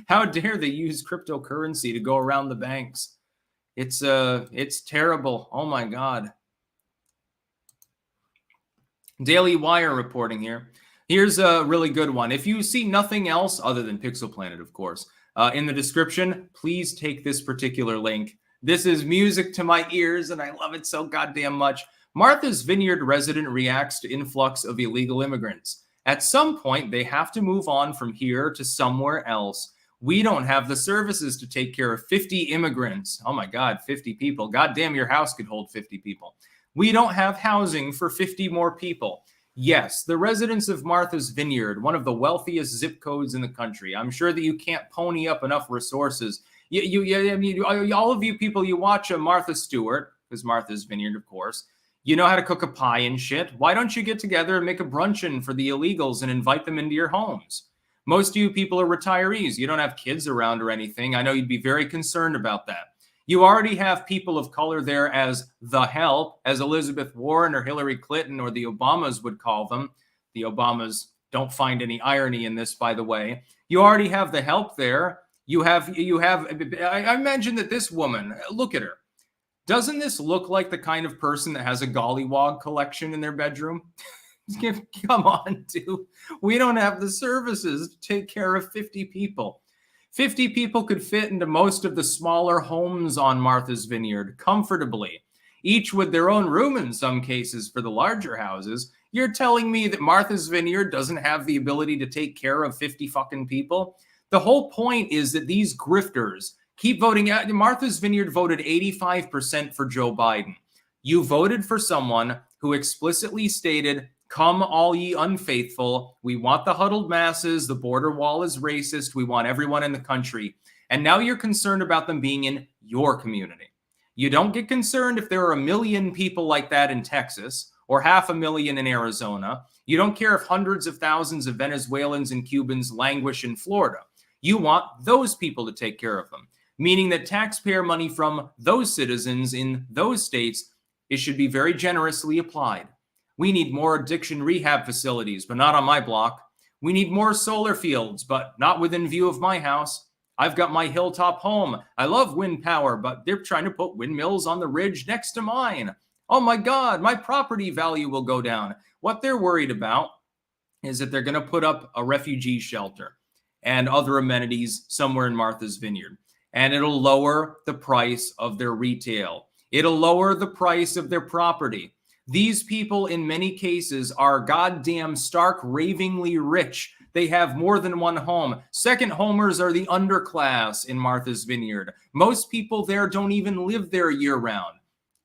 How dare they use cryptocurrency to go around the banks? It's terrible. Oh my God. Daily Wire reporting here. Here's a really good one. If you see nothing else other than Pixel Planet, of course, in the description, please take this particular link. This is music to my ears, and I love it so goddamn much. Martha's Vineyard resident reacts to influx of illegal immigrants. At some point, they have to move on from here to somewhere else. We don't have the services to take care of 50 immigrants. Oh my God, 50 people. Goddamn, your house could hold 50 people. We don't have housing for 50 more people. Yes, the residents of Martha's Vineyard, one of the wealthiest zip codes in the country. I'm sure that you can't pony up enough resources. All of you people, you watch Martha Stewart, because Martha's Vineyard, of course. You know how to cook a pie and shit. Why don't you get together and make a brunchin for the illegals and invite them into your homes? Most of you people are retirees. You don't have kids around or anything. I know you'd be very concerned about that. You already have people of color there as the help, as Elizabeth Warren or Hillary Clinton or the Obamas would call them. The Obamas don't find any irony in this, by the way. You already have the help there. I imagine that this woman, look at her. Doesn't this look like the kind of person that has a gollywog collection in their bedroom? Come on, dude. We don't have the services to take care of 50 people. 50 people could fit into most of the smaller homes on Martha's Vineyard comfortably, each with their own room in some cases for the larger houses. You're telling me that Martha's Vineyard doesn't have the ability to take care of 50 fucking people? The whole point is that these grifters keep voting out. Martha's Vineyard voted 85% for Joe Biden. You voted for someone who explicitly stated, "Come all ye unfaithful. We want the huddled masses. The border wall is racist. We want everyone in the country." And now you're concerned about them being in your community. You don't get concerned if there are 1 million people like that in Texas or 500,000 in Arizona. You don't care if hundreds of thousands of Venezuelans and Cubans languish in Florida. You want those people to take care of them, meaning that taxpayer money from those citizens in those states, it should be very generously applied. We need more addiction rehab facilities, but not on my block. We need more solar fields, but not within view of my house. I've got my hilltop home. I love wind power, but they're trying to put windmills on the ridge next to mine. Oh my God, my property value will go down. What they're worried about is that they're going to put up a refugee shelter and other amenities somewhere in Martha's Vineyard, and it'll lower the price of their retail. It'll lower the price of their property. These people, in many cases, are goddamn stark, ravingly rich. They have more than one home. Second homers are the underclass in Martha's Vineyard. Most people there don't even live there year-round.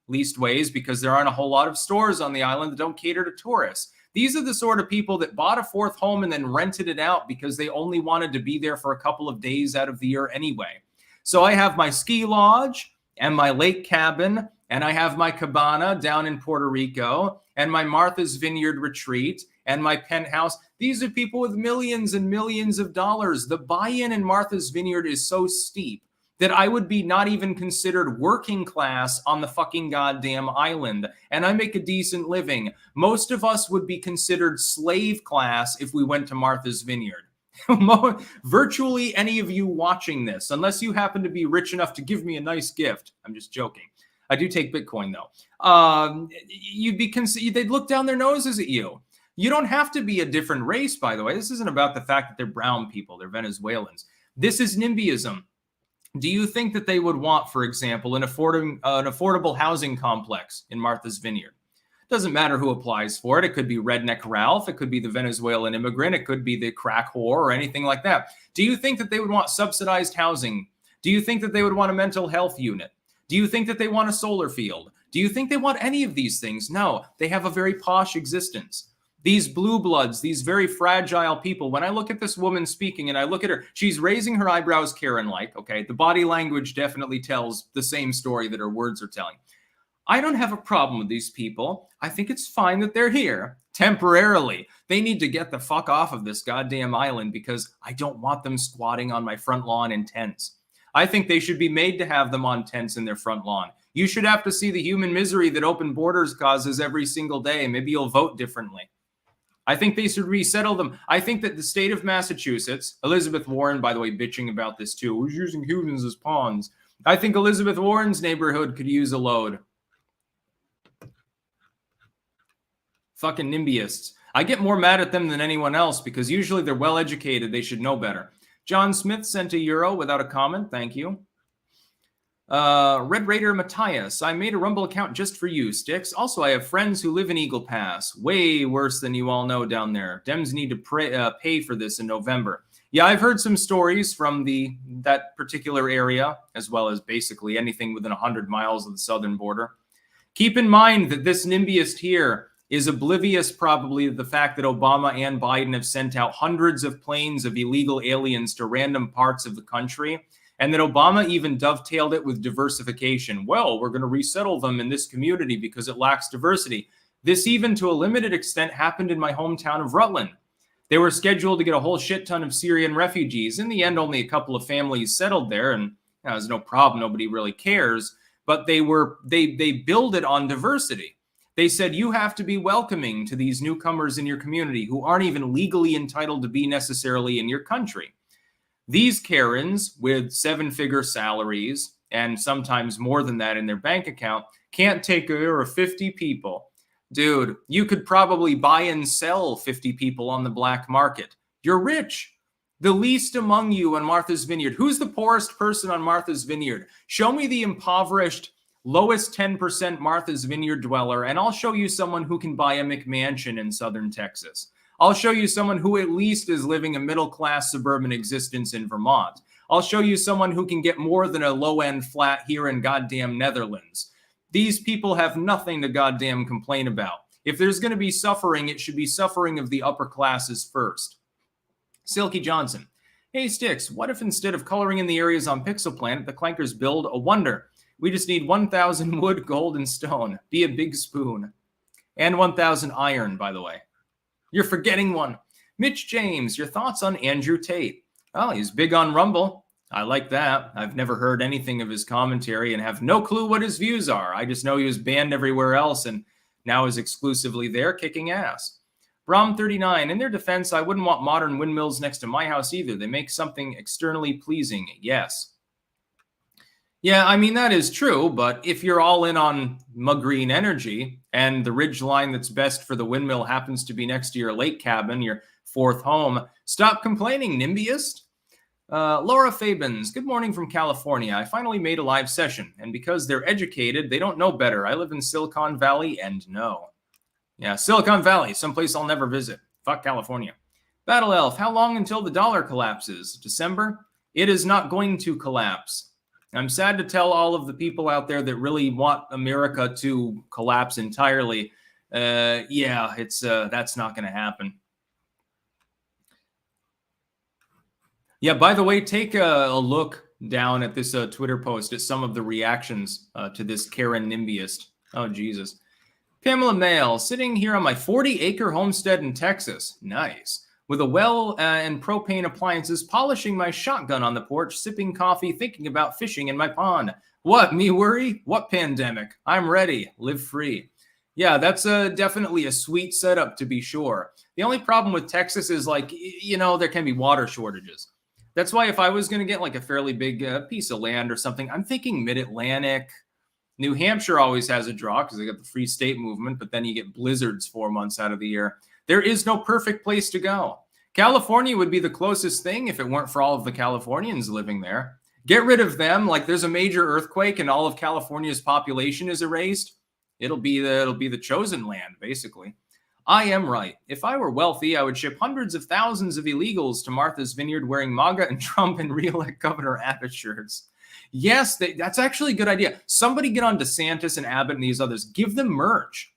Leastways, because there aren't a whole lot of stores on the island that don't cater to tourists. These are the sort of people that bought a fourth home and then rented it out because they only wanted to be there for a couple of days out of the year anyway. So I have my ski lodge and my lake cabin, and I have my cabana down in Puerto Rico, and my Martha's Vineyard retreat, and my penthouse. These are people with millions and millions of dollars. The buy-in in Martha's Vineyard is so steep that I would be not even considered working class on the fucking goddamn island. And I make a decent living. Most of us would be considered slave class if we went to Martha's Vineyard. Virtually any of you watching this, unless you happen to be rich enough to give me a nice gift. I'm just joking. I do take Bitcoin though. They'd look down their noses at you. You don't have to be a different race, by the way. This isn't about the fact that they're brown people, they're Venezuelans. This is NIMBYism. Do you think that they would want, for example, an affordable housing complex in Martha's Vineyard? Doesn't matter who applies for it. It could be Redneck Ralph. It could be the Venezuelan immigrant. It could be the crack whore or anything like that. Do you think that they would want subsidized housing? Do you think that they would want a mental health unit? Do you think that they want a solar field? Do you think they want any of these things? No, they have a very posh existence. These blue bloods, these very fragile people, when I look at this woman speaking and I look at her, she's raising her eyebrows Karen-like, okay? The body language definitely tells the same story that her words are telling. I don't have a problem with these people. I think it's fine that they're here temporarily. They need to get the fuck off of this goddamn island because I don't want them squatting on my front lawn in tents. I think they should be made to have them on tents in their front lawn. You should have to see the human misery that open borders causes every single day. Maybe you'll vote differently. I think they should resettle them. I think that the state of Massachusetts, Elizabeth Warren, by the way, bitching about this too, who's using humans as pawns. I think Elizabeth Warren's neighborhood could use a load. Fucking NIMBYists. I get more mad at them than anyone else because usually they're well educated. They should know better. John Smith sent €1 without a comment. Thank you. Red Raider Matthias, I made a Rumble account just for you, Sticks. Also, I have friends who live in Eagle Pass. Way worse than you all know down there. Dems need to pay for this in November. Yeah, I've heard some stories from that particular area, as well as basically anything within 100 miles of the southern border. Keep in mind that this NIMBYist here is oblivious probably of the fact that Obama and Biden have sent out hundreds of planes of illegal aliens to random parts of the country. And that Obama even dovetailed it with diversification. Well, we're going to resettle them in this community because it lacks diversity. This even to a limited extent happened in my hometown of Rutland. They were scheduled to get a whole shit ton of Syrian refugees. In the end, only a couple of families settled there, and there's no problem. Nobody really cares. But they build it on diversity. They said you have to be welcoming to these newcomers in your community who aren't even legally entitled to be necessarily in your country. These Karens with 7-figure salaries and sometimes more than that in their bank account can't take care of 50 people. Dude, you could probably buy and sell 50 people on the black market. You're rich. The least among you on Martha's Vineyard. Who's the poorest person on Martha's Vineyard? Show me the impoverished, lowest 10% Martha's Vineyard dweller, and I'll show you someone who can buy a McMansion in southern Texas. I'll show you someone who at least is living a middle-class suburban existence in Vermont. I'll show you someone who can get more than a low-end flat here in goddamn Netherlands. These people have nothing to goddamn complain about. If there's going to be suffering, it should be suffering of the upper classes first. Silky Johnson. Hey, Sticks, what if instead of coloring in the areas on Pixel Planet, the Clankers build a wonder? We just need 1,000 wood, gold, and stone. Be a big spoon. And 1,000 iron, by the way. You're forgetting one. Mitch James, your thoughts on Andrew Tate? Oh, he's big on Rumble. I like that. I've never heard anything of his commentary and have no clue what his views are. I just know he was banned everywhere else and now is exclusively there kicking ass. Brom39, in their defense, I wouldn't want modern windmills next to my house either. They make something externally pleasing. Yes. Yeah, I mean, that is true, but if you're all in on green energy and the ridge line that's best for the windmill happens to be next to your lake cabin, your fourth home, stop complaining, NIMBYist. Laura Fabens, good morning from California. I finally made a live session, and because they're educated, they don't know better. I live in Silicon Valley and no. Yeah, Silicon Valley, someplace I'll never visit. Fuck California. Battle Elf, how long until the dollar collapses? December? It is not going to collapse. I'm sad to tell all of the people out there that really want America to collapse entirely. Yeah, that's not going to happen. Yeah, by the way, take a look down at this Twitter post at some of the reactions to this Karen NIMBYist. Oh, Jesus. Pamela Mail, sitting here on my 40-acre homestead in Texas. Nice. With a well and propane appliances, polishing my shotgun on the porch, sipping coffee, thinking about fishing in my pond. What, me worry? What pandemic? I'm ready. Live free. Yeah, that's definitely a sweet setup, to be sure. The only problem with Texas is, like, there can be water shortages. That's why if I was going to get like a fairly big piece of land or something, I'm thinking mid-Atlantic. New Hampshire always has a draw because they got the free state movement, but then you get blizzards 4 months out of the year. There is no perfect place to go. California would be the closest thing if it weren't for all of the Californians living there. Get rid of them. Like, there's a major earthquake and all of California's population is erased. It'll be the chosen land, basically. I am right. If I were wealthy, I would ship hundreds of thousands of illegals to Martha's Vineyard wearing MAGA and Trump and re-elect Governor Abbott shirts. Yes, that's actually a good idea. Somebody get on DeSantis and Abbott and these others. Give them merch.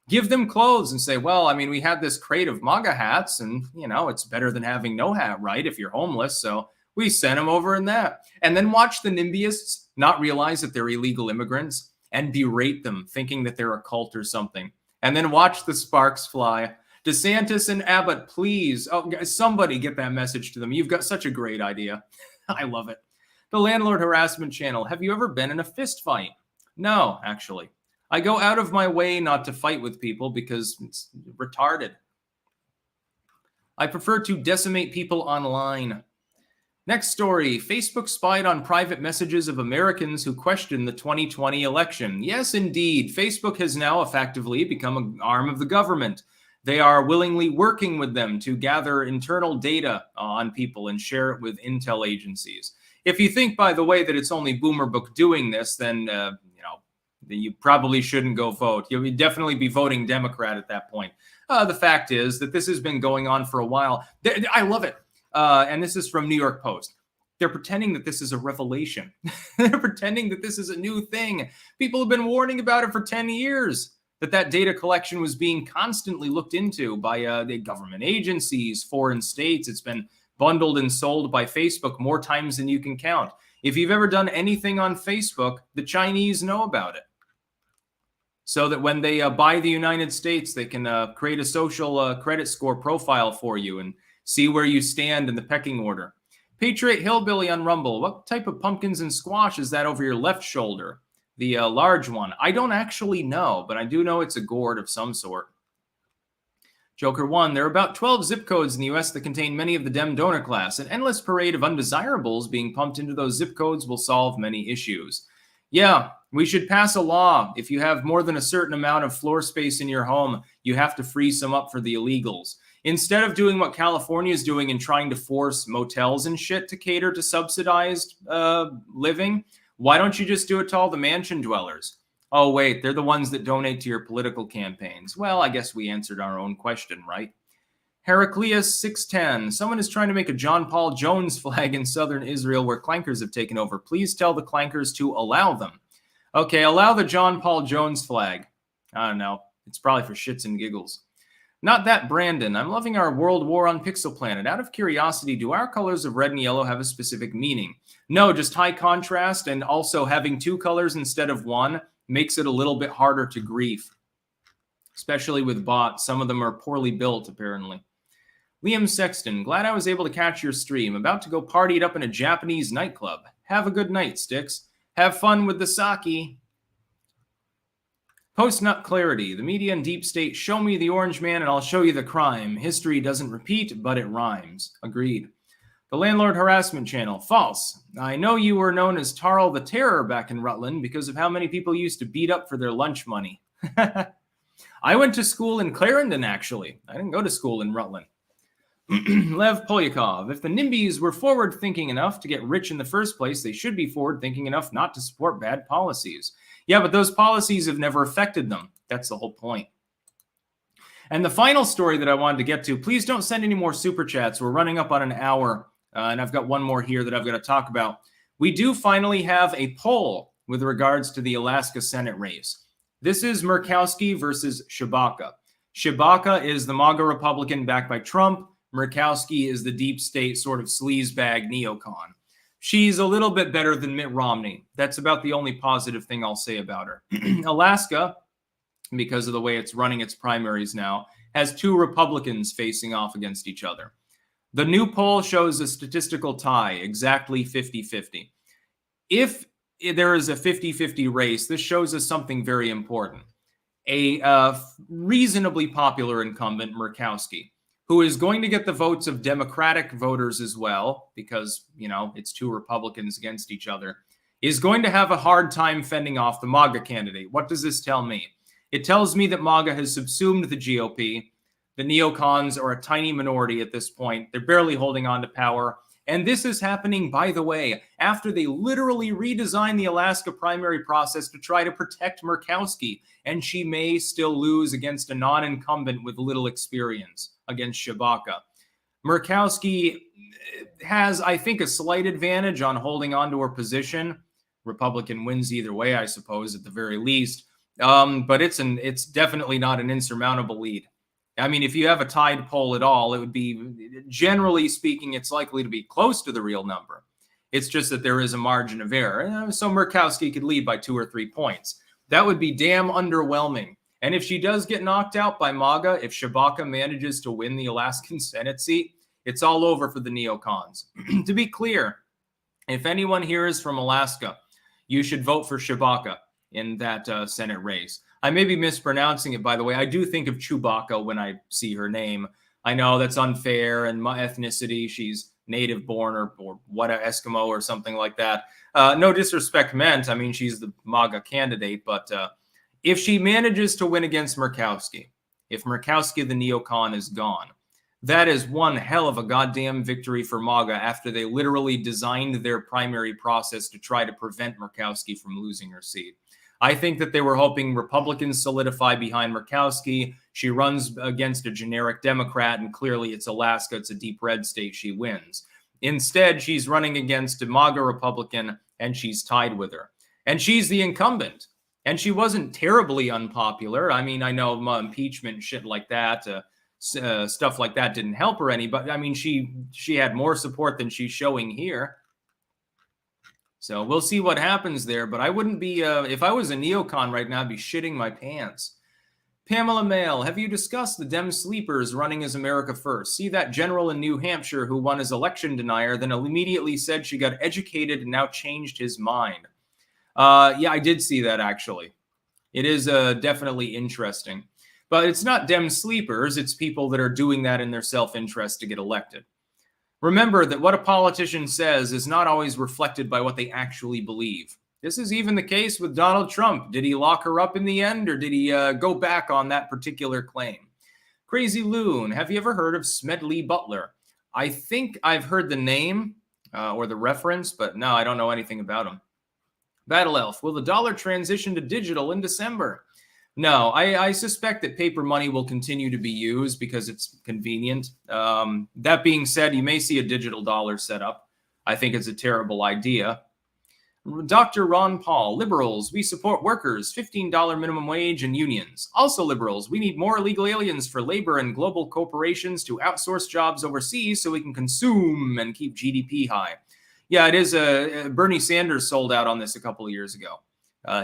Give them clothes and say, well, I mean, we had this crate of MAGA hats and, it's better than having no hat, right, if you're homeless. So we sent them over in that. And then watch the NIMBYists not realize that they're illegal immigrants and berate them, thinking that they're a cult or something. And then watch the sparks fly. DeSantis and Abbott, please, somebody get that message to them. You've got such a great idea. I love it. The Landlord Harassment Channel. Have you ever been in a fist fight? No, actually. I go out of my way not to fight with people because it's retarded. I prefer to decimate people online. Next story. Facebook spied on private messages of Americans who questioned the 2020 election. Yes, indeed. Facebook has now effectively become an arm of the government. They are willingly working with them to gather internal data on people and share it with intel agencies. If you think, by the way, that it's only Boomer Book doing this, then you probably shouldn't go vote. You'll definitely be voting Democrat at that point. The fact is that this has been going on for a while. I love it. And this is from New York Post. They're pretending that this is a revelation. They're pretending that this is a new thing. People have been warning about it for 10 years, that data collection was being constantly looked into by the government agencies, foreign states. It's been bundled and sold by Facebook more times than you can count. If you've ever done anything on Facebook, the Chinese know about it. So that when they buy the United States, they can create a social credit score profile for you and see where you stand in the pecking order. Patriot Hillbilly on Rumble. What type of pumpkins and squash is that over your left shoulder? The large one. I don't actually know, but I do know it's a gourd of some sort. Joker 1. There are about 12 zip codes in the U.S. that contain many of the Dem donor class. An endless parade of undesirables being pumped into those zip codes will solve many issues. Yeah, we should pass a law. If you have more than a certain amount of floor space in your home, you have to free some up for the illegals. Instead of doing what California is doing and trying to force motels and shit to cater to subsidized living, why don't you just do it to all the mansion dwellers? Oh, wait, they're the ones that donate to your political campaigns. Well, I guess we answered our own question, right? Heraclius 610. Someone is trying to make a John Paul Jones flag in southern Israel where clankers have taken over. Please tell the clankers to allow them. Okay, allow the John Paul Jones flag. I don't know. It's probably for shits and giggles. Not that Brandon. I'm loving our World War on Pixel Planet. Out of curiosity, do our colors of red and yellow have a specific meaning? No, just high contrast, and also having two colors instead of one makes it a little bit harder to grief, especially with bots. Some of them are poorly built, apparently. Liam Sexton, glad I was able to catch your stream. About to go party it up in a Japanese nightclub. Have a good night, Sticks. Have fun with the sake. Post-nut clarity. The media and deep state show me the orange man and I'll show you the crime. History doesn't repeat, but it rhymes. Agreed. The Landlord Harassment Channel. False. I know you were known as Tarl the Terror back in Rutland because of how many people used to beat up for their lunch money. I went to school in Clarendon, actually. I didn't go to school in Rutland. Lev Polyakov. If the NIMBYs were forward-thinking enough to get rich in the first place, they should be forward-thinking enough not to support bad policies. Yeah, but those policies have never affected them. That's the whole point. And the final story that I wanted to get to, please don't send any more super chats. We're running up on an hour, and I've got one more here that I've got to talk about. We do finally have a poll with regards to the Alaska Senate race. This is Murkowski versus Shabaka. Shabaka is the MAGA Republican backed by Trump. Murkowski is the deep state sort of sleazebag neocon. She's a little bit better than Mitt Romney. That's about the only positive thing I'll say about her. Alaska because of the way it's running its primaries now, has 2 Republicans facing off against each other. The new poll shows a statistical tie, exactly 50-50. If there is a 50-50 race, this shows us something very important. A reasonably popular incumbent, Murkowski, who is going to get the votes of Democratic voters as well, because, it's 2 Republicans against each other, is going to have a hard time fending off the MAGA candidate. What does this tell me? It tells me that MAGA has subsumed the GOP. The neocons are a tiny minority at this point. They're barely holding on to power. And this is happening, by the way, after they literally redesigned the Alaska primary process to try to protect Murkowski. And she may still lose against a non-incumbent with little experience against Shabaka. Murkowski has, I think, a slight advantage on holding on to her position. Republican wins either way, I suppose, at the very least. But it's definitely not an insurmountable lead. I mean, if you have a tied poll at all, it would be, generally speaking, it's likely to be close to the real number. It's just that there is a margin of error. So Murkowski could lead by 2 or 3 points. That would be damn underwhelming. And if she does get knocked out by MAGA, if Shabaka manages to win the Alaskan Senate seat, it's all over for the neocons. To be clear, if anyone here is from Alaska, you should vote for Shabaka in that Senate race. I may be mispronouncing it, by the way. I do think of Chewbacca when I see her name. I know that's unfair, and my ethnicity, she's native born or what, Eskimo or something like that. No disrespect meant. I mean, she's the MAGA candidate, but if she manages to win against Murkowski, if Murkowski the neocon is gone, that is one hell of a goddamn victory for MAGA after they literally designed their primary process to try to prevent Murkowski from losing her seat. I think that they were hoping Republicans solidify behind Murkowski. She runs against a generic Democrat, and clearly it's Alaska. It's a deep red state. She wins. Instead, she's running against a MAGA Republican, and she's tied with her. And she's the incumbent. And she wasn't terribly unpopular. I mean, I know impeachment and shit like that, stuff like that didn't help her any, but I mean, she had more support than she's showing here. So we'll see what happens there, but I wouldn't be, if I was a neocon right now, I'd be shitting my pants. Pamela Mail, have you discussed the Dem sleepers running as America First? See that general in New Hampshire who won as election denier, then immediately said she got educated and now changed his mind. Yeah, I did see that, actually. It is definitely interesting. But it's not Dem sleepers, it's people that are doing that in their self-interest to get elected. Remember that what a politician says is not always reflected by what they actually believe. This is even the case with Donald Trump. Did he lock her up in the end, or did he go back on that particular claim? Crazy Loon, have you ever heard of Smedley Butler? I think I've heard the name or the reference, but no, I don't know anything about him. Battle Elf, will the dollar transition to digital in December? No, I suspect that paper money will continue to be used because it's convenient. That being said, you may see a digital dollar set up. I think it's a terrible idea. Dr. Ron Paul, liberals, we support workers, $15 minimum wage, and unions. Also liberals, we need more illegal aliens for labor and global corporations to outsource jobs overseas so we can consume and keep GDP high. Yeah, it is. Bernie Sanders sold out on this a couple of years ago.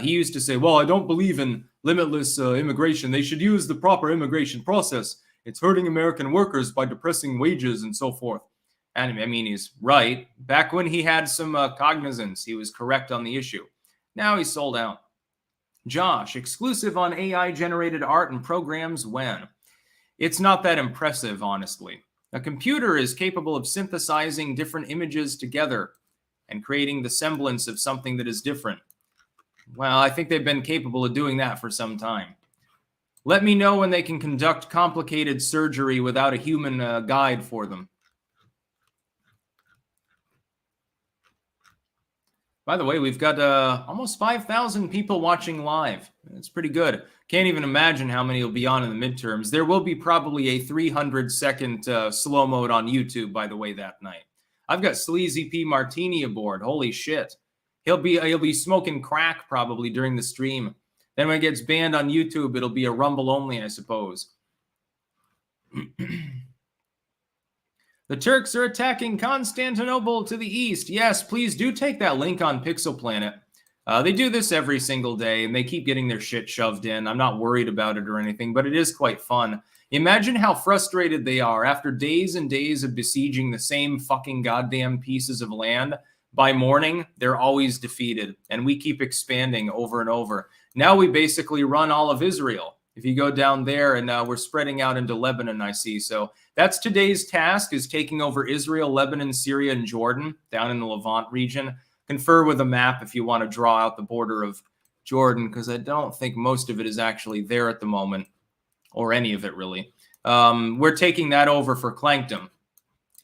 He used to say, well, I don't believe in limitless immigration. They should use the proper immigration process. It's hurting American workers by depressing wages and so forth. And I mean, he's right. Back when he had some cognizance, he was correct on the issue. Now he's sold out. Josh, exclusive on AI-generated art and programs when? It's not that impressive, honestly. A computer is capable of synthesizing different images together and creating the semblance of something that is different. Well, I think they've been capable of doing that for some time. Let me know when they can conduct complicated surgery without a human guide for them. By the way, we've got almost 5,000 people watching live. It's pretty good. Can't even imagine how many will be on in the midterms. There will be probably a 300-second slow mode on YouTube, by the way, that night. I've got Sleazy P Martini aboard. Holy shit. He'll be smoking crack probably during the stream. Then when it gets banned on YouTube, it'll be a Rumble only, I suppose. The Turks are attacking Constantinople to the east. Yes, please do take that link on Pixel Planet. They do this every single day, and they keep getting their shit shoved in. I'm not worried about it or anything, but it is quite fun. Imagine how frustrated they are after days and days of besieging the same fucking goddamn pieces of land. By morning, they're always defeated, and we keep expanding over and over. Now we basically run all of Israel. If you go down there, and we're spreading out into Lebanon, I see. So that's today's task, is taking over Israel, Lebanon, Syria, and Jordan down in the Levant region. Confer with a map if you want to draw out the border of Jordan, because I don't think most of it is actually there at the moment, or any of it really. We're taking that over for Clankdom.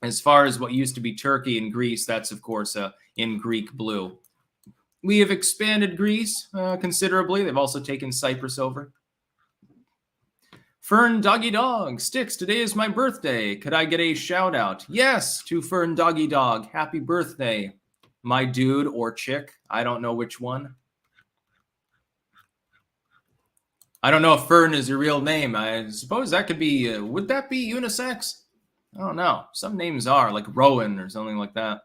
As far as what used to be Turkey and Greece, that's of course in Greek blue. We have expanded Greece considerably. They've also taken Cyprus over. Fern Doggy Dog, Sticks, today is my birthday. Could I get a shout out? Yes, to Fern Doggy Dog. Happy birthday, my dude or chick. I don't know which one. I don't know if Fern is your real name. I suppose that could be, would that be unisex? I don't know. Some names are, like Rowan or something like that.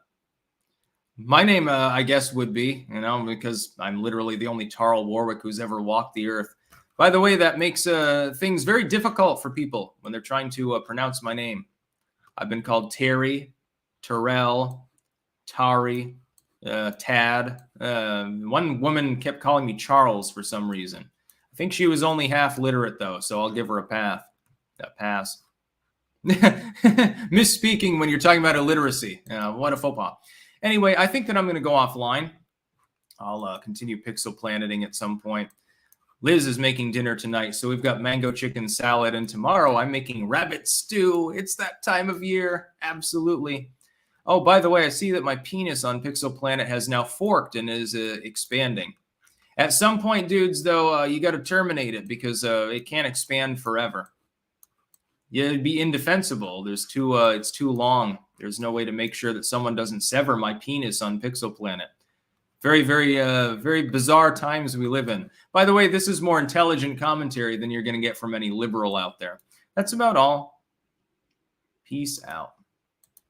My name, I guess, would be, because I'm literally the only Tarl Warwick who's ever walked the earth. By the way, that makes things very difficult for people when they're trying to pronounce my name. I've been called Terry, Terrell, Tari, Tad. One woman kept calling me Charles for some reason. I think she was only half literate, though, so I'll give her a pass. Misspeaking when you're talking about illiteracy. What a faux pas. Anyway, I think that I'm going to go offline. I'll continue Pixel Planeting at some point. Liz is making dinner tonight, so we've got mango chicken salad, and tomorrow I'm making rabbit stew. It's that time of year. Absolutely. Oh, by the way, I see that my penis on Pixel Planet has now forked and is expanding. At some point, dudes, though, you got to terminate it because it can't expand forever. Yeah, it'd be indefensible. It's too long. There's no way to make sure that someone doesn't sever my penis on Pixel Planet. Very, very bizarre times we live in. By the way, this is more intelligent commentary than you're going to get from any liberal out there. That's about all. Peace out.